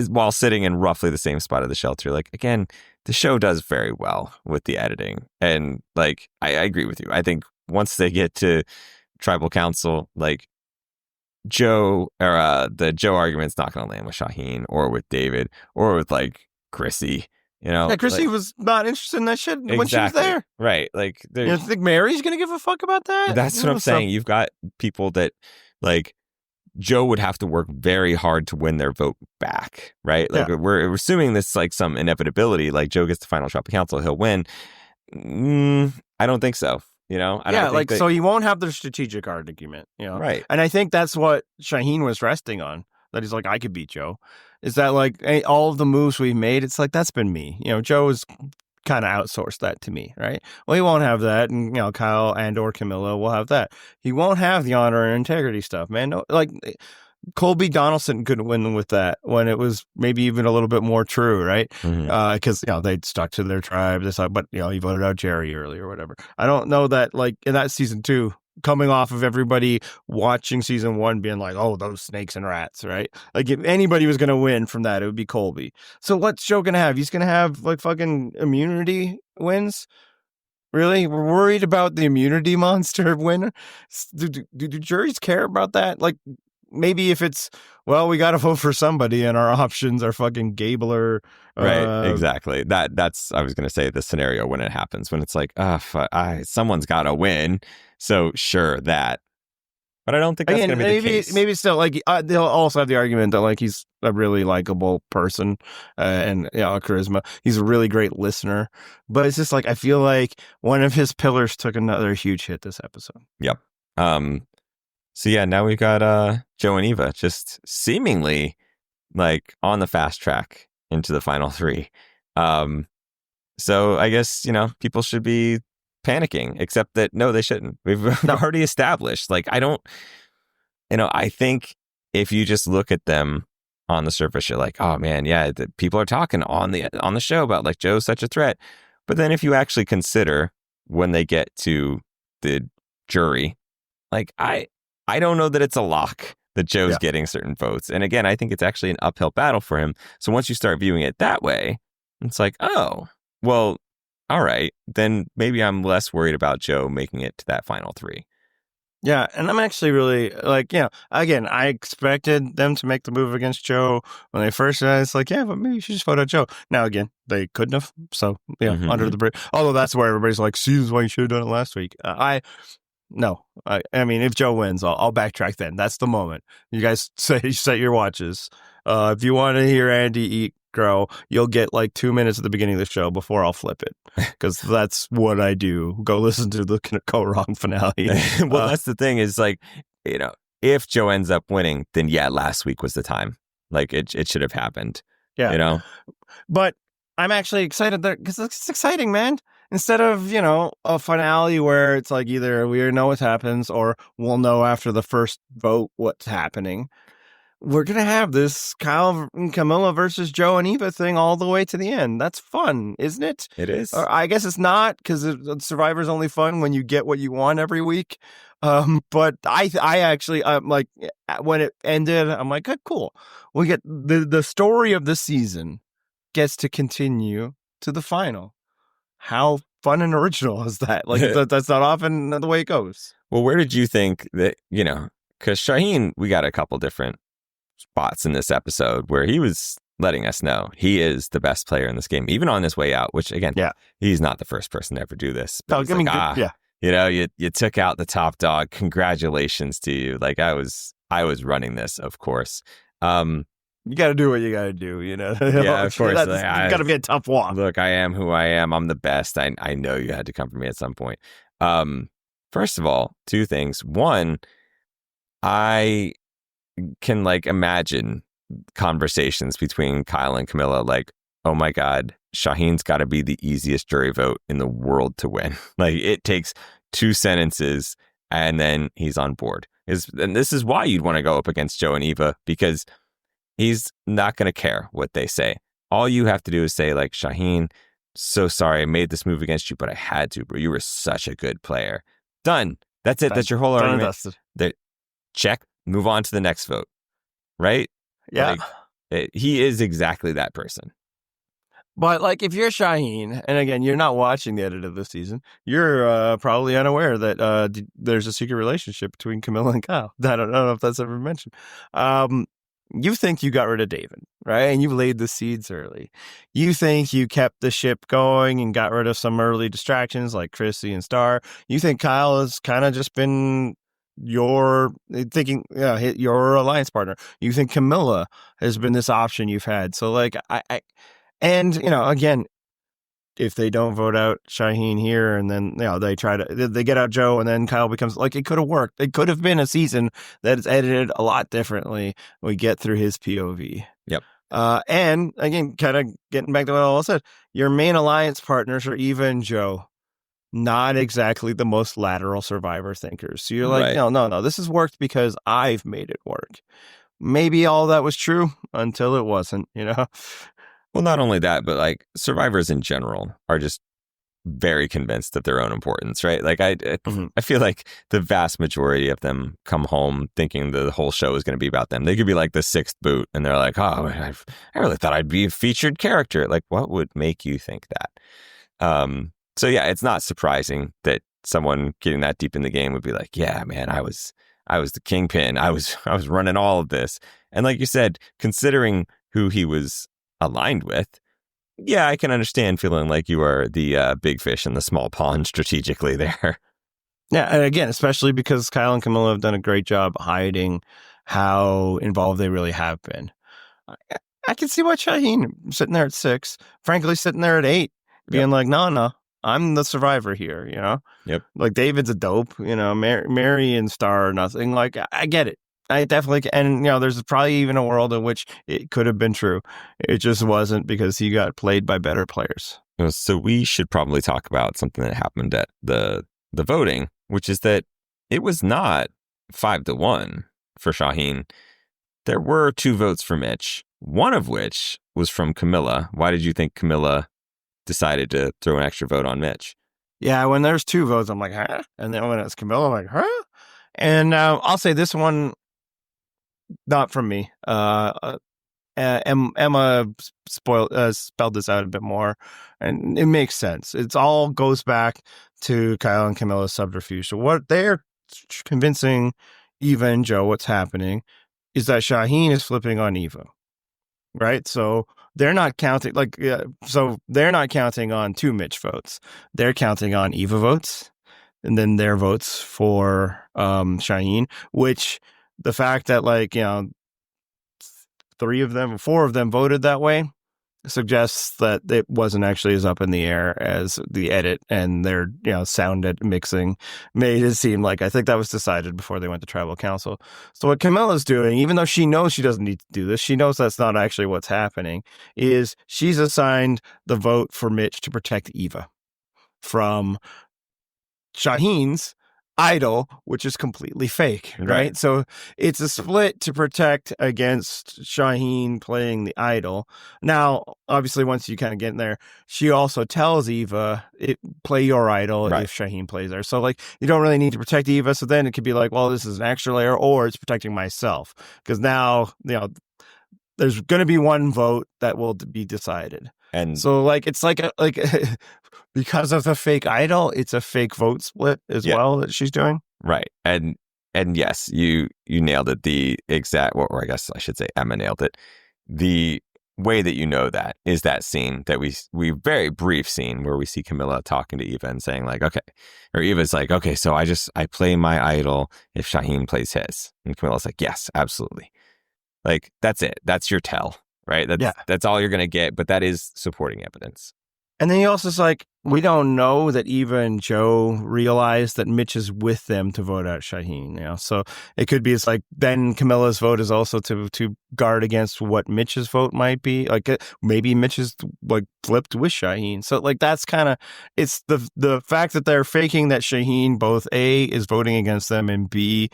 while sitting in roughly the same spot of the shelter. Like again, the show does very well with the editing, and like I agree with you. I think once they get to tribal council, like Joe or the Joe argument's not going to land with Shauhin or with David or with like Chrissy. Chrissy was not interested in that shit when she was there. Right. Like, you think Mary's going to give a fuck about that? That's what I'm saying. You've got people that like Joe would have to work very hard to win their vote back, right? Like we're assuming this like some inevitability, like Joe gets the final tribal council, he'll win. I don't think so. I don't think so he won't have the strategic argument, right? And I think that's what Shauhin was resting on. That he's like, I could beat Joe. Is that like all of the moves we've made? It's like that's been me. Joe's kind of outsourced that to me, right? Well, he won't have that, and Kyle and or Kamilla will have that. He won't have the honor and integrity stuff, man. No, like Colby Donaldson couldn't win with that when it was maybe even a little bit more true, right? Because they'd stuck to their tribe. But he voted out Jerry early or whatever. I don't know that like in that season 2, coming off of everybody watching season 1 being like, oh, those snakes and rats, right? Like if anybody was going to win from that, it would be Colby. So what's Joe going to have? He's going to have like fucking immunity wins. Really? We're worried about the immunity monster winner? Do juries care about that? Like, maybe if it's, well, we got to vote for somebody and our options are fucking Gabler. Right, exactly. That's I was going to say the scenario when it happens, when it's like, someone's got to win. So sure, that. But I don't think that's going to be the case. Maybe still, like, they'll also have the argument that, like, he's a really likable person and charisma. He's a really great listener. But it's just like, I feel like one of his pillars took another huge hit this episode. Yep. So yeah, now we've got Joe and Eva just seemingly like on the fast track into the final three. So I guess, people should be panicking, except that no, they shouldn't. We've already established, like, I think if you just look at them on the surface, you're like, oh man, yeah, people are talking on the show about like Joe's such a threat. But then if you actually consider when they get to the jury, like I don't know that it's a lock that Joe's getting certain votes. And again, I think it's actually an uphill battle for him. So once you start viewing it that way, it's like, oh, well, all right, then maybe I'm less worried about Joe making it to that final three. Yeah, and I'm actually really, like, again, I expected them to make the move against Joe when they first said, it's like, yeah, but maybe you should just vote out Joe. Now, again, they couldn't have, so, under the bridge. Although that's where everybody's like, see, this is why you should have done it last week. No, I mean, if Joe wins, I'll backtrack then. That's the moment. You guys set your watches. If you want to hear Andy eat crow, you'll get like 2 minutes at the beginning of the show before I'll flip it, because that's what I do. Go listen to the Go Wrong finale. Well, that's the thing is, like, if Joe ends up winning, then yeah, last week was the time. Like, it should have happened. Yeah. But I'm actually excited because it's exciting, man. Instead of, a finale where it's like either we know what happens or we'll know after the first vote what's happening, we're going to have this Kyle and Kamilla versus Joe and Eva thing all the way to the end. That's fun, isn't it? It is. I guess it's not, because Survivor's only fun when you get what you want every week. But I actually, like, when it ended, I'm like, cool. We get the story of the season gets to continue to the final. How fun and original is that? Like, that's not often the way it goes. Well, where did you think that, because Shauhin, we got a couple different spots in this episode where he was letting us know he is the best player in this game, even on his way out, which again, he's not the first person to ever do this. But you took out the top dog. Congratulations to you. Like, I was running this, of course. You got to do what you got to do, Yeah, of course. It's got to be a tough walk. Look, I am who I am. I'm the best. I know you had to come for me at some point. First of all, two things. One, I can, like, imagine conversations between Kyle and Kamilla, like, oh my God, Shauhin's got to be the easiest jury vote in the world to win. Like, it takes 2 sentences and then he's on board. And this is why you'd want to go up against Joe and Eva, because he's not going to care what they say. All you have to do is say, like, Shauhin, so sorry I made this move against you, but I had to, bro. You were such a good player. Done. That's it. That's your whole argument. Check. Move on to the next vote. Right? Yeah. Like, he is exactly that person. But, like, if you're Shauhin, and again, you're not watching the edit of this season, you're probably unaware that there's a secret relationship between Kamilla and Kyle. I don't know if that's ever mentioned. You think you got rid of David, right? And you laid the seeds early. You think you kept the ship going and got rid of some early distractions like Chrissy and Star. You think Kyle has kind of just been your alliance partner. You think Kamilla has been this option you've had. So, like, and again, if they don't vote out Shauhin here, and then they get out Joe, and then Kyle becomes, like, it could have worked. It could have been a season that is edited a lot differently. We get through his POV. Yep. And again, kind of getting back to what I said, your main alliance partners are Eva and Joe. Not exactly the most lateral Survivor thinkers. So you're like, right. No, this has worked because I've made it work. Maybe all that was true until it wasn't, Well, not only that, but, like, survivors in general are just very convinced of their own importance, right? Like, I feel like the vast majority of them come home thinking the whole show is going to be about them. They could be like the 6th boot, and they're like, oh, I really thought I'd be a featured character. Like, what would make you think that? So yeah, it's not surprising that someone getting that deep in the game would be like, yeah, man, I was I was the kingpin. I was running all of this. And like you said, considering who he was aligned with, yeah, I can understand feeling like you are the big fish in the small pond strategically there. Yeah, and again, especially because Kyle and Kamilla have done a great job hiding how involved they really have been. I can see why Shauhin sitting there at 6, frankly, sitting there at 8, being like, no, I'm the survivor here, you know? Yep. Like, David's a dope, you know, Mary and Star are nothing. Like, I get it. I definitely, and, you know, there's probably even a world in which it could have been true. It just wasn't because he got played by better players. So we should probably talk about something that happened at the voting, which is that it was not 5-1 for Shauhin. There were 2 votes for Mitch, one of which was from Kamilla. Why did you think Kamilla decided to throw an extra vote on Mitch? Yeah, when there's 2 votes, I'm like, huh? And then when it's Kamilla, I'm like, huh? And I'll say this one, not from me. Emma spelled this out a bit more, and it makes sense. It all goes back to Kyle and Camilla's subterfuge. So what they're convincing Eva and Joe what's happening is that Shauhin is flipping on Eva, right? So they're not counting they're not counting on 2 Mitch votes. They're counting on Eva votes, and then their votes for Shauhin, which the fact that 4 of them voted that way suggests that it wasn't actually as up in the air as the edit and their sound mixing made it seem like. I think that was decided before they went to tribal council. So what Camilla's doing, even though she knows she doesn't need to do this, she knows that's not actually what's happening, is she's assigned the vote for Mitch to protect Eva from Shauhin's idol, which is completely fake, right? So it's a split to protect against Shauhin playing the idol. Now, obviously, once you kind of get in there, she also tells Eva, play your idol if Shauhin plays her. So, you don't really need to protect Eva. So then it could be like, well, this is an extra layer, or it's protecting myself. Because now, there's going to be 1 vote that will be decided. And so, it's because of the fake idol, it's a fake vote split as well that she's doing. Right. And yes, you nailed it. The exact, or I guess I should say Emma nailed it. The way that that is that scene that we very brief scene where we see Kamilla talking to Eva and saying okay, or Eva's like, okay, so I play my idol if Shauhin plays his. And Camilla's like, yes, absolutely. That's it. That's your tell, right? That's all you're going to get, but that is supporting evidence. And then he also is we don't know that Eva and Joe realize that Mitch is with them to vote out Shauhin. So it could be then Camilla's vote is also to guard against what Mitch's vote might be. Maybe Mitch is flipped with Shauhin. So that's kind of, it's the fact that they're faking that Shauhin both A is voting against them and B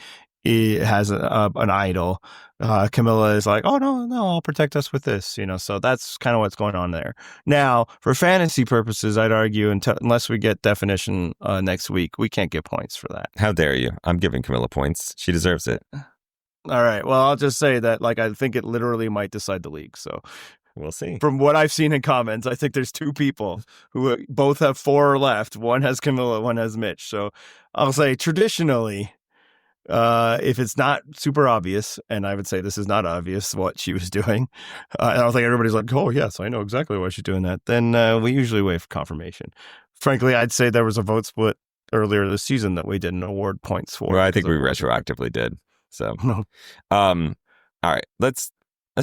has an idol. Kamilla is oh no, I'll protect us with this, so that's kind of what's going on there. Now, for fantasy purposes, I'd argue unless we get definition next week, we can't get points for that. How dare you? I'm giving Kamilla points. She deserves it. All right. Well, I'll just say that I think it literally might decide the league. So we'll see. From what I've seen in comments, I think there's 2 people who both have 4 left. One has Kamilla, one has Mitch. So I'll say traditionally, if it's not super obvious, and I would say this is not obvious what she was doing, I don't think everybody's oh yes, I know exactly why she's doing that, then we usually wait for confirmation. Frankly, I'd say there was a vote split earlier this season that we didn't award points for. Well, I think we retroactively did. So, all right, let's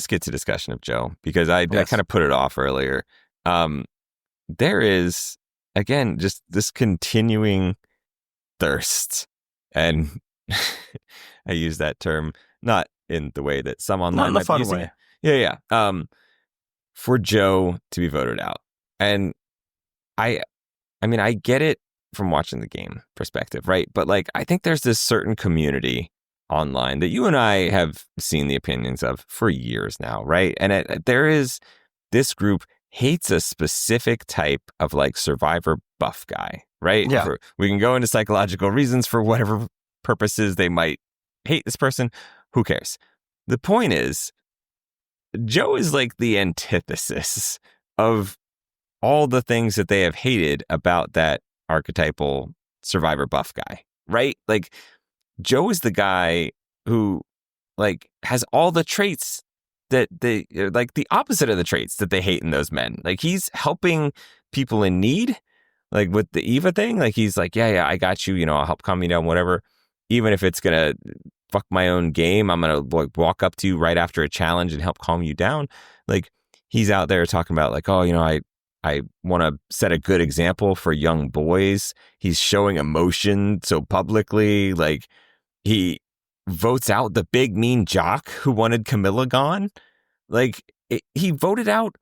get to discussion of Joe, because I kind of put it off earlier. There is, again, just this continuing thirst, and I use that term not in the way that some online might be using it. Yeah. For Joe to be voted out. And I mean, I get it from watching the game perspective, right? But I think there's this certain community online that you and I have seen the opinions of for years now, right? And there is, this group hates a specific type of survivor buff guy, right? Yeah. We can go into psychological reasons for whatever purposes they might hate this person. Who cares? The point is, Joe is the antithesis of all the things that they have hated about that archetypal survivor buff guy, right? Joe is the guy who like has all the traits that they like the opposite of the traits that they hate in those men. Like he's helping people in need, like with the Eva thing. Like he's like, yeah, I got you. I'll help calm you down, whatever. Even if it's gonna fuck my own game, I'm gonna like walk up to you right after a challenge and help calm you down. Like he's out there talking about like, oh, I want to set a good example for young boys. He's showing emotion so publicly. Like he votes out the big mean jock who wanted Kamilla gone. Like he voted out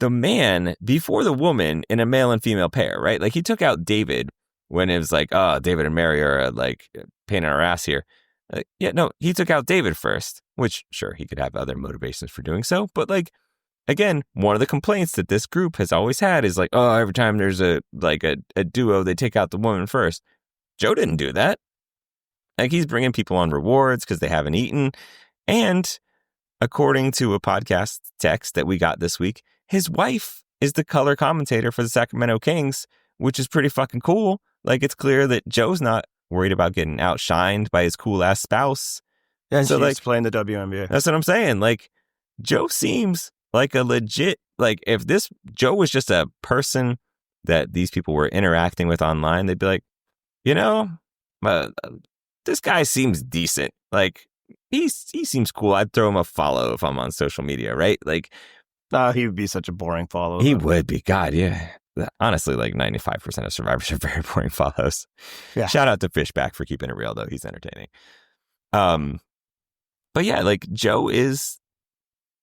the man before the woman in a male and female pair, right? Like he took out David when it was like, oh, David and Mary are like pain in our ass here. He took out David first, which sure, he could have other motivations for doing so. But like, again, one of the complaints that this group has always had is like, oh, every time there's a duo, they take out the woman first. Joe didn't do that. Like he's bringing people on rewards because they haven't eaten. And according to a podcast text that we got this week, his wife is the color commentator for the Sacramento Kings, which is pretty fucking cool. Like it's clear that Joe's not worried about getting outshined by his cool ass spouse. Yeah, and so she's like playing the WNBA. That's what I'm saying. Like Joe seems like a legit, like if this Joe was just a person that these people were interacting with online, they'd be like, this guy seems decent. Like he seems cool. I'd throw him a follow if I'm on social media, right? Like, he would be such a boring follow. He would be. God, yeah. Honestly, like 95% of survivors are very boring follows. Yeah. Shout out to Fishback for keeping it real, though. He's entertaining. But yeah, like Joe is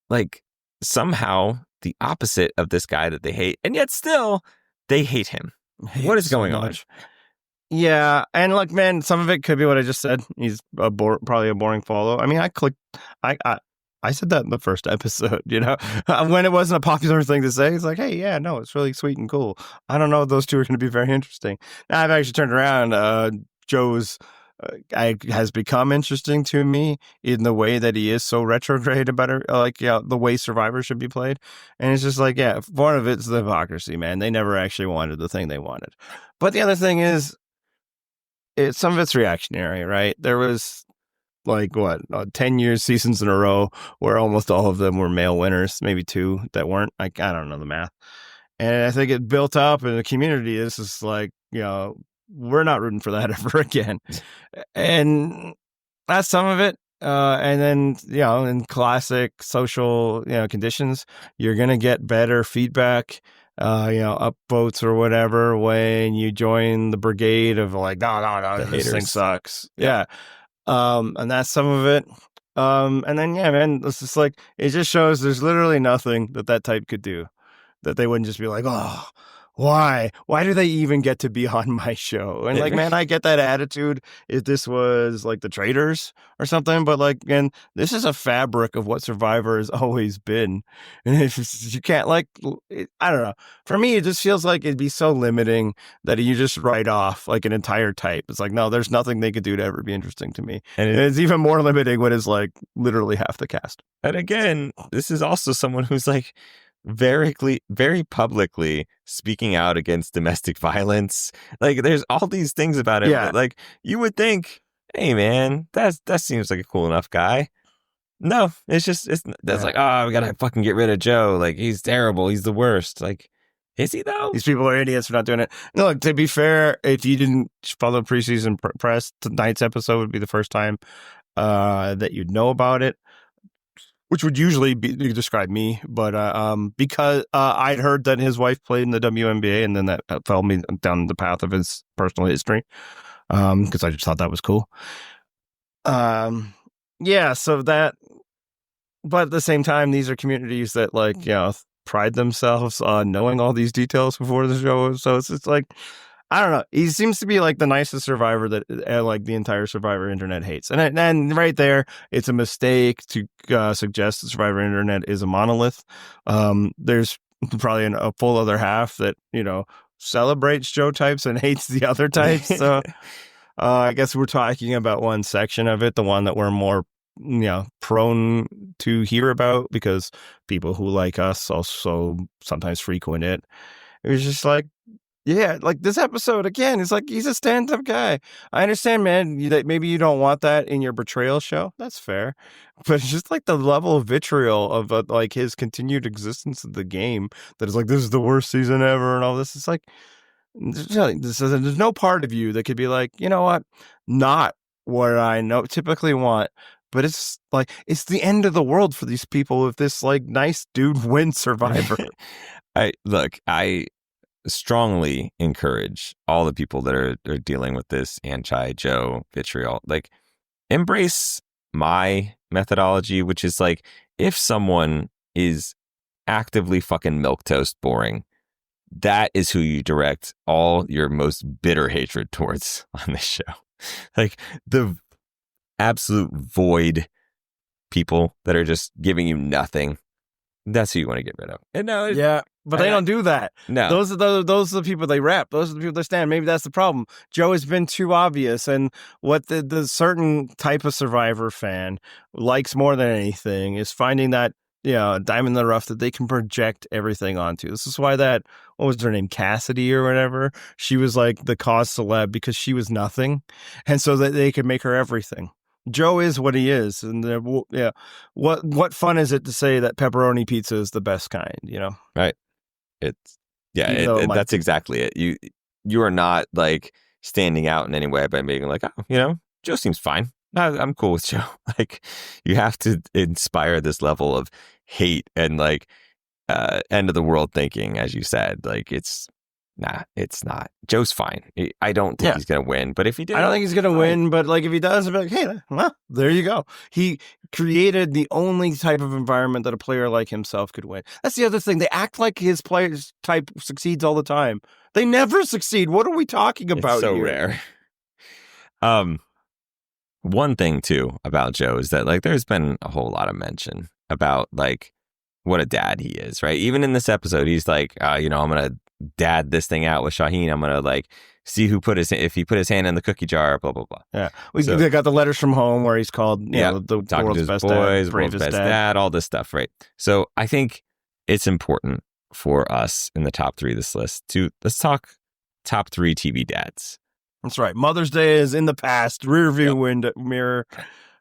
like somehow the opposite of this guy that they hate, and yet still they hate him. What is going on? Yeah, and like, man, some of it could be what I just said. He's probably a boring follow. I mean, I said that in the first episode, when it wasn't a popular thing to say. It's like, hey, yeah, no, it's really sweet and cool. I don't know if those two are going to be very interesting. Now I've actually turned around. Joe's has become interesting to me in the way that he is so retrograde about it, the way Survivor should be played. And it's just like, yeah, part of it's the hypocrisy, man. They never actually wanted the thing they wanted. But the other thing is, some of it's reactionary, right? There was 10 years, seasons in a row where almost all of them were male winners, maybe two that weren't. I don't know the math. And I think it built up in the community. This is like, we're not rooting for that ever again. And that's some of it. And then, in classic social, conditions, you're going to get better feedback, upvotes or whatever when you join the brigade of like, no, this thing sucks. Yeah. And that's some of it. And then, yeah, man, it's just like, it just shows there's literally nothing that type could do that they wouldn't just be like, oh, why do they even get to be on my show? And like, man, I get that attitude if this was like the Traitors or something, but like, and this is a fabric of what Survivor has always been. And if you can't I don't know. For me, it just feels like it'd be so limiting that you just write off like an entire type. It's like, no, there's nothing they could do to ever be interesting to me. And it's even more limiting when it's like literally half the cast. And again, this is also someone who's like, very publicly speaking out against domestic violence. Like there's all these things about it. Yeah. Like you would think, hey man, that seems like a cool enough guy. No, that's like, oh, we gotta fucking get rid of Joe. Like he's terrible. He's the worst. Like, is he though? These people are idiots for not doing it. No, look, to be fair, if you didn't follow preseason press, tonight's episode would be the first time that you'd know about it. Which would usually describe me, but because I'd heard that his wife played in the WNBA, and then that fell me down the path of his personal history, because I just thought that was cool. Yeah, so that, but at the same time, these are communities that pride themselves on knowing all these details before the show, so it's like, I don't know. He seems to be like the nicest Survivor that the entire Survivor internet hates. And right there, it's a mistake to suggest the Survivor internet is a monolith. There's probably a full other half that, celebrates Joe types and hates the other types. So I guess we're talking about one section of it, the one that we're more, prone to hear about because people who like us also sometimes frequent it. It was just like, Yeah, like this episode again, it's like he's a stand-up guy. I understand, man, that maybe you don't want that in your betrayal show. That's fair. But it's just like the level of vitriol of like his continued existence of the game that is like, this is the worst season ever and all this. It's like, there's no part of you that could be like, you know what? Not what I know typically want. But it's like, it's the end of the world for these people if this like nice dude wins Survivor. I strongly encourage all the people that are dealing with this anti-Joe vitriol, like, embrace my methodology, which is like, if someone is actively fucking milquetoast boring, that is who you direct all your most bitter hatred towards on this show. Like, the absolute void people that are just giving you nothing, that's who you want to get rid of. And no, yeah, but they don't do that. No, those are the people they rep. Those are the people they stand. Maybe that's the problem. Joe has been too obvious, and what the certain type of Survivor fan likes more than anything is finding that, you know, diamond in the rough that they can project everything onto. This is why that, what was her name, Cassidy or whatever, she was like the cause celeb because she was nothing, and so that they could make her everything. Joe is what he is, and yeah, what fun is it to say that pepperoni pizza is the best kind? You know, right? It's that's exactly it. You are not like standing out in any way by being like, oh, you know, Joe seems fine. I'm cool with Joe. Like, you have to inspire this level of hate and like end of the world thinking, as you said. Like, it's not. Joe's fine. I don't think he's going to win, but if he did, I don't think he's going to win, but like if he does, I'll be like, hey, well, there you go. He created the only type of environment that a player like himself could win. That's the other thing. They act like his players type succeeds all the time. They never succeed. What are we talking about? It's so here? rare. One thing too about Joe is that like there's been a whole lot of mention about like what a dad he is, right? Even in this episode, he's like, you know, I'm going to dad this thing out with Shauhin. I'm gonna like see if he put his hand in the cookie jar, blah blah blah. Yeah, we got the letters from home where he's called, you know, the world's best boys, dad, world's best dad, all this stuff, right? So I think it's important for us in the top 3 of this list to let's talk top 3 TV dads. That's right. Mother's Day is in the past, rear view window mirror.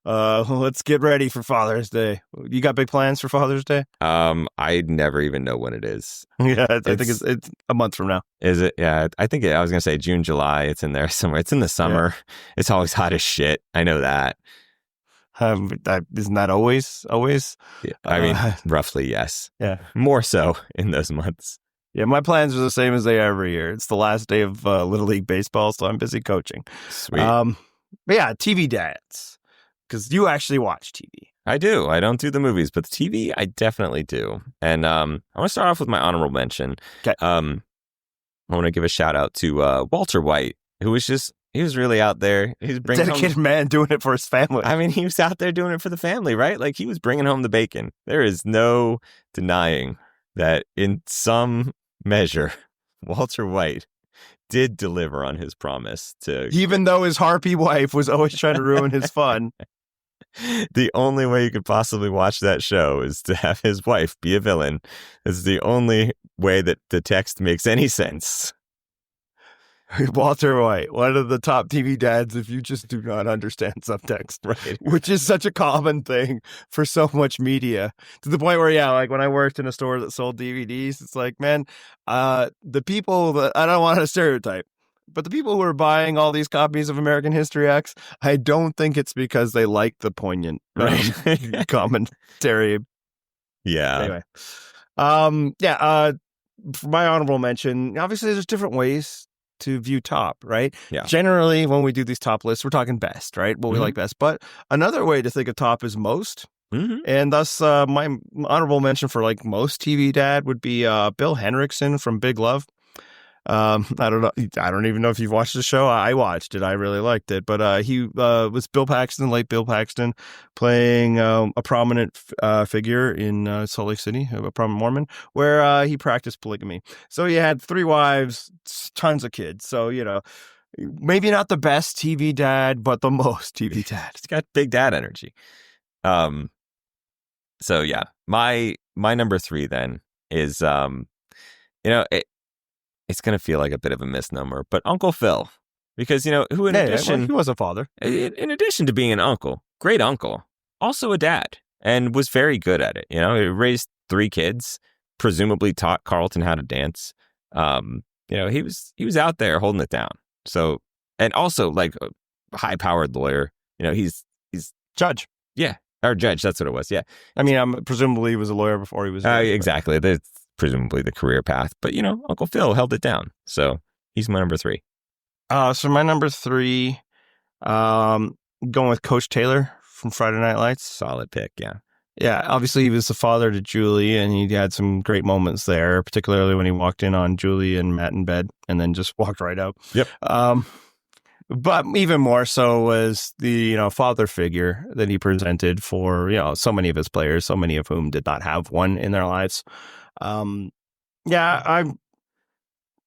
Let's get ready for Father's Day. You got big plans for Father's Day? I never even know when it is. Yeah, I think it's a month from now. Is it? Yeah, I think I was gonna say June, July. It's in there somewhere. It's in the summer. Yeah. It's always hot as shit. I know that. Isn't that always? Yeah, I mean, roughly, yes. Yeah, more so in those months. Yeah, my plans are the same as they are every year. It's the last day of Little League baseball, so I'm busy coaching. Sweet. But yeah, TV dads. Because you actually watch TV. I do. I don't do the movies, but the TV I definitely do. And I want to start off with my honorable mention. Okay. I want to give a shout out to Walter White, who was he was really out there. He's bringing dedicated man doing it for his family. I mean, he was out there doing it for the family, right? Like, he was bringing home the bacon. There is no denying that in some measure, Walter White did deliver on his promise to... Even though his harpy wife was always trying to ruin his fun. The only way you could possibly watch that show is to have his wife be a villain. It's the only way that the text makes any sense. Walter White, one of the top TV dads if you just do not understand subtext, right? Which is such a common thing for so much media, to the point where, yeah, like when I worked in a store that sold DVDs, it's like, man, the people that, I don't want to stereotype, but the people who are buying all these copies of American History X, I don't think it's because they like the poignant commentary. Yeah. Anyway, for my honorable mention, obviously there's different ways to view top, right? Yeah. Generally, when we do these top lists, we're talking best, right? What we like best. But another way to think of top is most. Mm-hmm. And thus, my honorable mention for like most TV dad would be Bill Henriksen from Big Love. I don't know. I don't even know if you've watched the show. I watched it. I really liked it. But he was Bill Paxton, late Bill Paxton, playing a prominent figure in Salt Lake City, a prominent Mormon, where he practiced polygamy. So he had 3 wives, tons of kids. So, you know, maybe not the best TV dad, but the most TV dad. He's got big dad energy. So yeah, my number 3 then is, you know, it's going to feel like a bit of a misnomer, but Uncle Phil. Because, who in addition... he was a father. In addition to being an uncle, great uncle, also a dad, and was very good at it. He raised 3 kids, presumably taught Carlton how to dance. He was out there holding it down. So, and also like a high-powered lawyer. He's judge. Yeah, or judge. That's what it was. Yeah. I mean, presumably he was a lawyer before he was. Exactly. That's presumably the career path. But Uncle Phil held it down. So he's my number 3. So my number 3, going with Coach Taylor from Friday Night Lights. Solid pick, yeah. Yeah, obviously he was the father to Julie, and he had some great moments there, particularly when he walked in on Julie and Matt in bed and then just walked right out. Yep. But even more so was the father figure that he presented for so many of his players, so many of whom did not have one in their lives.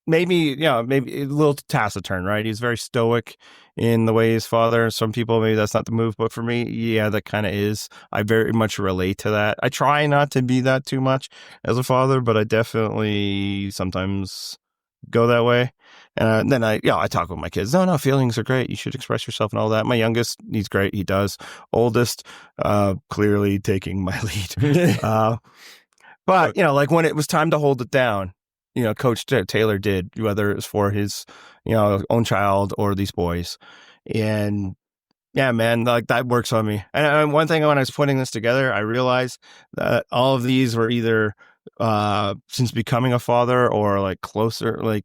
Maybe a little taciturn, right? He's very stoic in the way his father. Some people, maybe that's not the move, but for me, yeah, that kind of is. I very much relate to that. I try not to be that too much as a father, but I definitely sometimes go that way. And then I talk with my kids. No, feelings are great. You should express yourself and all that. My youngest, he's great. He does. Oldest, clearly taking my lead. But like when it was time to hold it down, Coach Taylor did, whether it was for his, own child or these boys. And yeah, man, like that works on me. And one thing when I was putting this together, I realized that all of these were either since becoming a father or like closer, like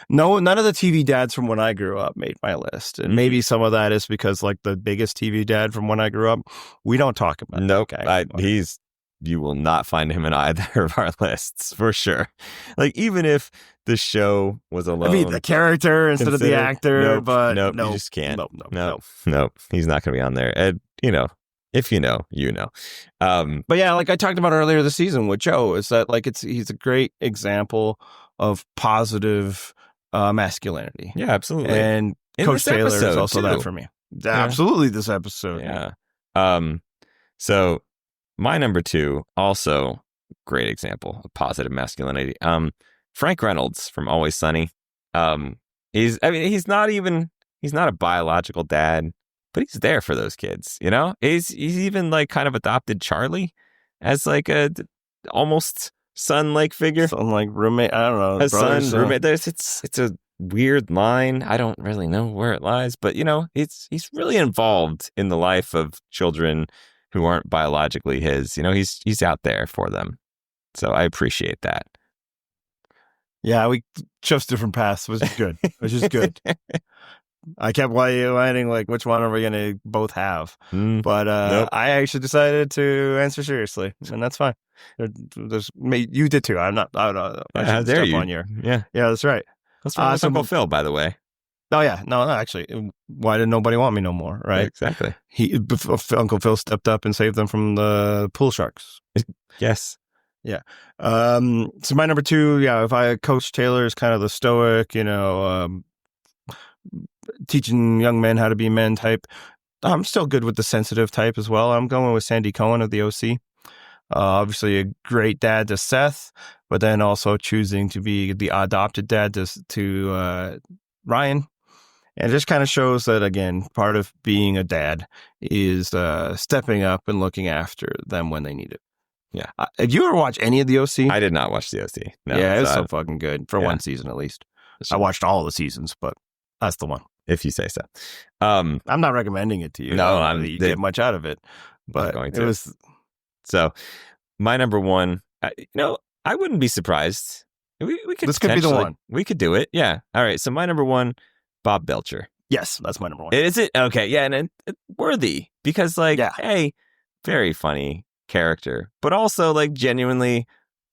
none of the TV dads from when I grew up made my list. And maybe some of that is because like the biggest TV dad from when I grew up, we don't talk about. Nope. You will not find him in either of our lists for sure. Like even if the show was alone, I mean the character instead of the actor, but nope, you just can't. Nope. He's not going to be on there. And if you know. But yeah, like I talked about earlier this season with Joe, is that like he's a great example of positive masculinity. Yeah, absolutely. And Coach Taylor is also that for me. Yeah. Absolutely, this episode. Yeah. So. My number 2, also great example of positive masculinity. Frank Reynolds from Always Sunny. He's not a biological dad, but he's there for those kids. He's even like kind of adopted Charlie as like a almost son-like figure, son-like roommate. I don't know, a son roommate. It's a weird line. I don't really know where it lies, but he's really involved in the life of children who aren't biologically his. He's out there for them. So I appreciate that. Yeah, we chose different paths, which is good. I kept writing like, which one are we going to both have? But nope. I actually decided to answer seriously, and that's fine. You did too. I'm not. How dare you? On your, yeah, that's right. That's Uncle Phil, by the way. Oh yeah, no, actually, why did nobody want me no more? Right? Exactly. Uncle Phil stepped up and saved them from the pool sharks. Yes. Yeah. So my number 2, if Coach Taylor is kind of the stoic, teaching young men how to be men type. I'm still good with the sensitive type as well. I'm going with Sandy Cohen of the OC. Obviously a great dad to Seth, but then also choosing to be the adopted dad to Ryan. And it just kind of shows that, again, part of being a dad is stepping up and looking after them when they need it. Yeah. Did you ever watch any of the OC? I did not watch the OC. No, yeah, it's so fucking good for one season at least. I watched all the seasons, but that's the one. If you say so. I'm not recommending it to you. No, you get much out of it. But going to. It was. So, my number 1, I wouldn't be surprised. This could be the one. We could do it. Yeah. All right. So, my number 1. Bob Belcher. Yes, that's my number 1. Is it? Okay, yeah, and it's worthy because, hey, very funny character, but also, like, genuinely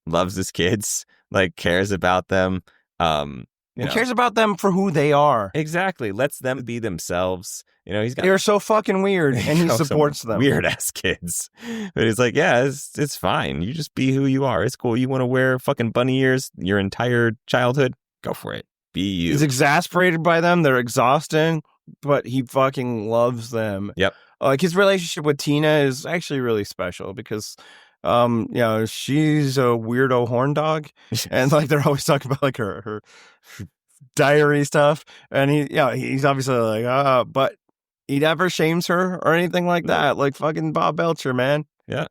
loves his kids, like, cares about them. He cares about them for who they are. Exactly. Lets them be themselves. They're so fucking weird, and he supports them. Weird-ass kids. But he's like, yeah, it's fine. You just be who you are. It's cool. You want to wear fucking bunny ears your entire childhood? Go for it. Be you. He's exasperated by them. They're exhausting, but he fucking loves them. Yep. Like his relationship with Tina is actually really special because she's a weirdo horn dog, and like they're always talking about like her diary stuff, and he's obviously like, but he never shames her or anything like that, like fucking Bob Belcher, man. Yeah,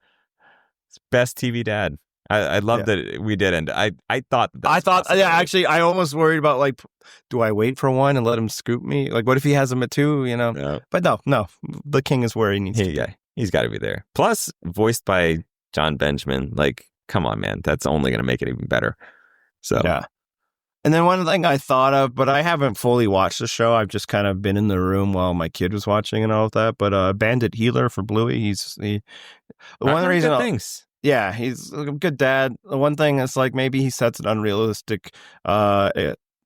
it's best TV dad. I love that we did, and I thought actually, I almost worried about like, do I wait for one and let him scoop me? Like, what if he has them at 2? No. But no, the king is where he needs to be. Yeah, he's got to be there. Plus, voiced by John Benjamin. Like, come on, man, that's only going to make it even better. So yeah. And then one thing I thought of, but I haven't fully watched the show. I've just kind of been in the room while my kid was watching and all of that. But Bandit Healer for Bluey, one of the reasons. Things. Yeah, he's a good dad. The one thing is like maybe he sets an unrealistic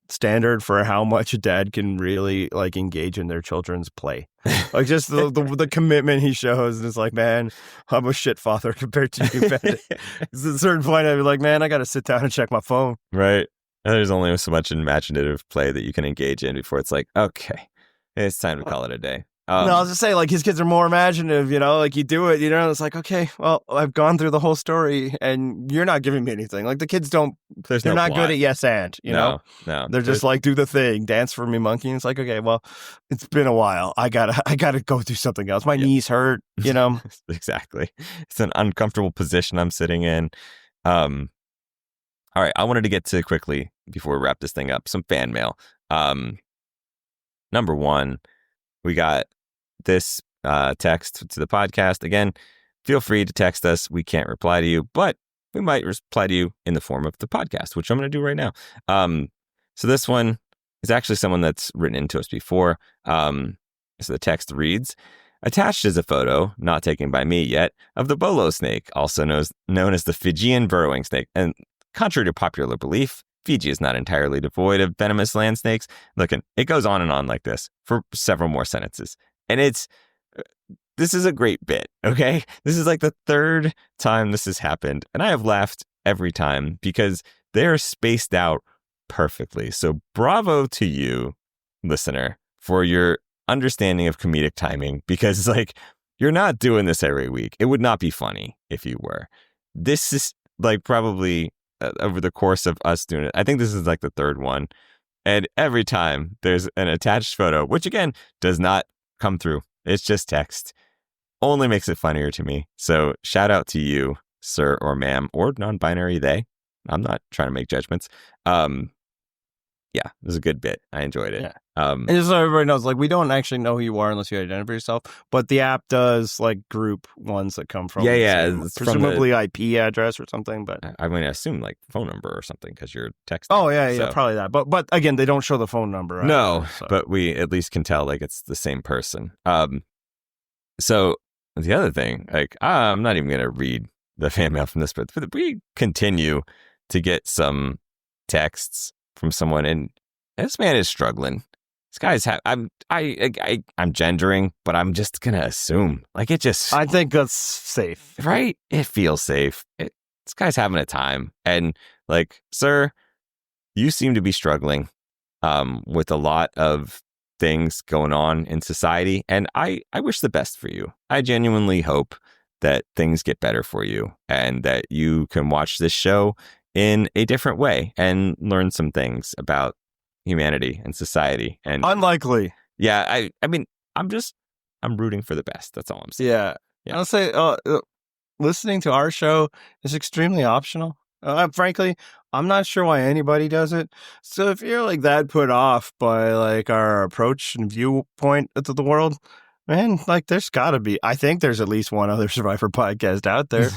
standard for how much a dad can really like engage in their children's play. Like just the commitment he shows, and it's like, man, I'm a shit father compared to you, Bandit. At a certain point, I'd be like, man, I got to sit down and check my phone. Right. And there's only so much imaginative play that you can engage in before it's like, okay, it's time to call it a day. No, I was just saying, like, his kids are more imaginative, like you do it, it's like, okay, well, I've gone through the whole story and you're not giving me anything. Like the kids they're not good at yes and, No. They're just like, do the thing, dance for me, monkey. And it's like, okay, well, it's been a while. I gotta go do something else. My knees hurt, Exactly. It's an uncomfortable position I'm sitting in. All right, I wanted to get to quickly before we wrap this thing up, some fan mail. Number one, we got this text to the podcast. Again, feel free to text us. We can't reply to you, but we might reply to you in the form of the podcast, which I'm going to do right now. So this one is actually someone that's written into us before. So the text reads, attached is a photo, not taken by me yet, of the bolo snake, also known as the Fijian burrowing snake. And contrary to popular belief, Fiji is not entirely devoid of venomous land snakes. Look, it goes on and on like this for several more sentences. And this is a great bit, okay? This is like the third time this has happened. And I have laughed every time because they're spaced out perfectly. So bravo to you, listener, for your understanding of comedic timing, because like you're not doing this every week. It would not be funny if you were. This is like probably over the course of us doing it, I think this is like the third one. And every time there's an attached photo, which again does not come through. It's just text. Only makes it funnier to me. So shout out to you, sir or ma'am, or non-binary they. I'm not trying to make judgments. Yeah, it was a good bit. I enjoyed it. Yeah. And just so everybody knows, like, we don't actually know who you are unless you identify yourself, but the app does like group ones that come from presumably IP address or something. But I mean, I assume like phone number or something because you're texting. Oh yeah, probably that. But again, they don't show the phone number. No, but we at least can tell like it's the same person. So the other thing, like, I'm not even gonna read the fan mail from this, but we continue to get some texts from someone, and this man is struggling. This guy's I'm gendering, but I'm just gonna assume like it just. I think that's safe, right? It feels safe. This guy's having a time, and like, sir, you seem to be struggling with a lot of things going on in society, and I wish the best for you. I genuinely hope that things get better for you, and that you can watch this show in a different way and learn some things about humanity and society. And unlikely. Yeah, I mean, I'm rooting for the best. That's all I'm saying. Yeah. I'll say listening to our show is extremely optional. Frankly, I'm not sure why anybody does it. So if you're like that put off by like our approach and viewpoint to the world, man, like there's gotta be, I think there's at least one other Survivor podcast out there.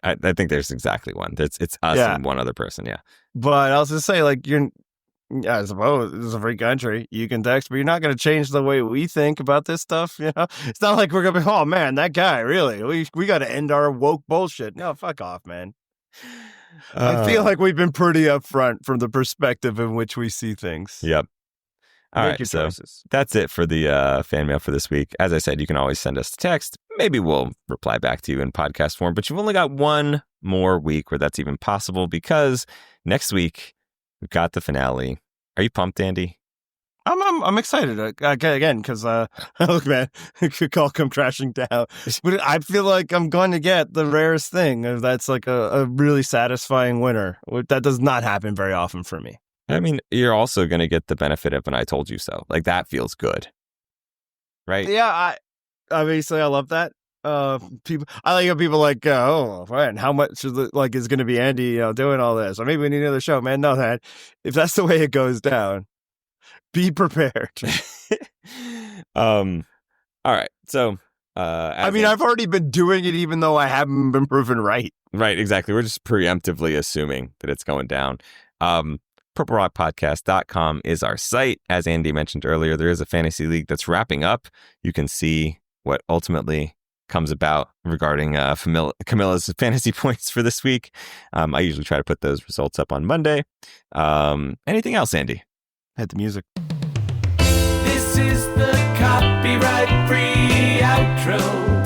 I think there's exactly one. It's us and one other person. Yeah. But I'll just say, like, I suppose it's a free country. You can text, but you're not going to change the way we think about this stuff. It's not like we're going to be, oh man, that guy, really? We got to end our woke bullshit. No, fuck off, man. I feel like we've been pretty upfront from the perspective in which we see things. Yep. All Make right, so that's it for the fan mail for this week. As I said, you can always send us a text. Maybe we'll reply back to you in podcast form, but you've only got one more week where that's even possible, because next week we've got the finale. Are you pumped, Andy? I'm excited again because look, man, it could all come crashing down. But I feel like I'm going to get the rarest thing. That's like a really satisfying winner. That does not happen very often for me. I mean, you're also going to get the benefit of an I told you so. Like, that feels good, right? Yeah, obviously I love that. People, I like how people like, oh man, how much is is going to be Andy, doing all this, or maybe we need another show, man. No, that if that's the way it goes down, be prepared. All right. So, I mean, I've already been doing it, even though I haven't been proven right. Right, exactly. We're just preemptively assuming that it's going down. PurpleRockPodcast.com is our site. As Andy mentioned earlier, there is a fantasy league that's wrapping up. You can see what ultimately comes about regarding Kamilla's fantasy points for this week. I usually try to put those results up on Monday. Anything else, Andy? Hit the music. This is the copyright-free outro.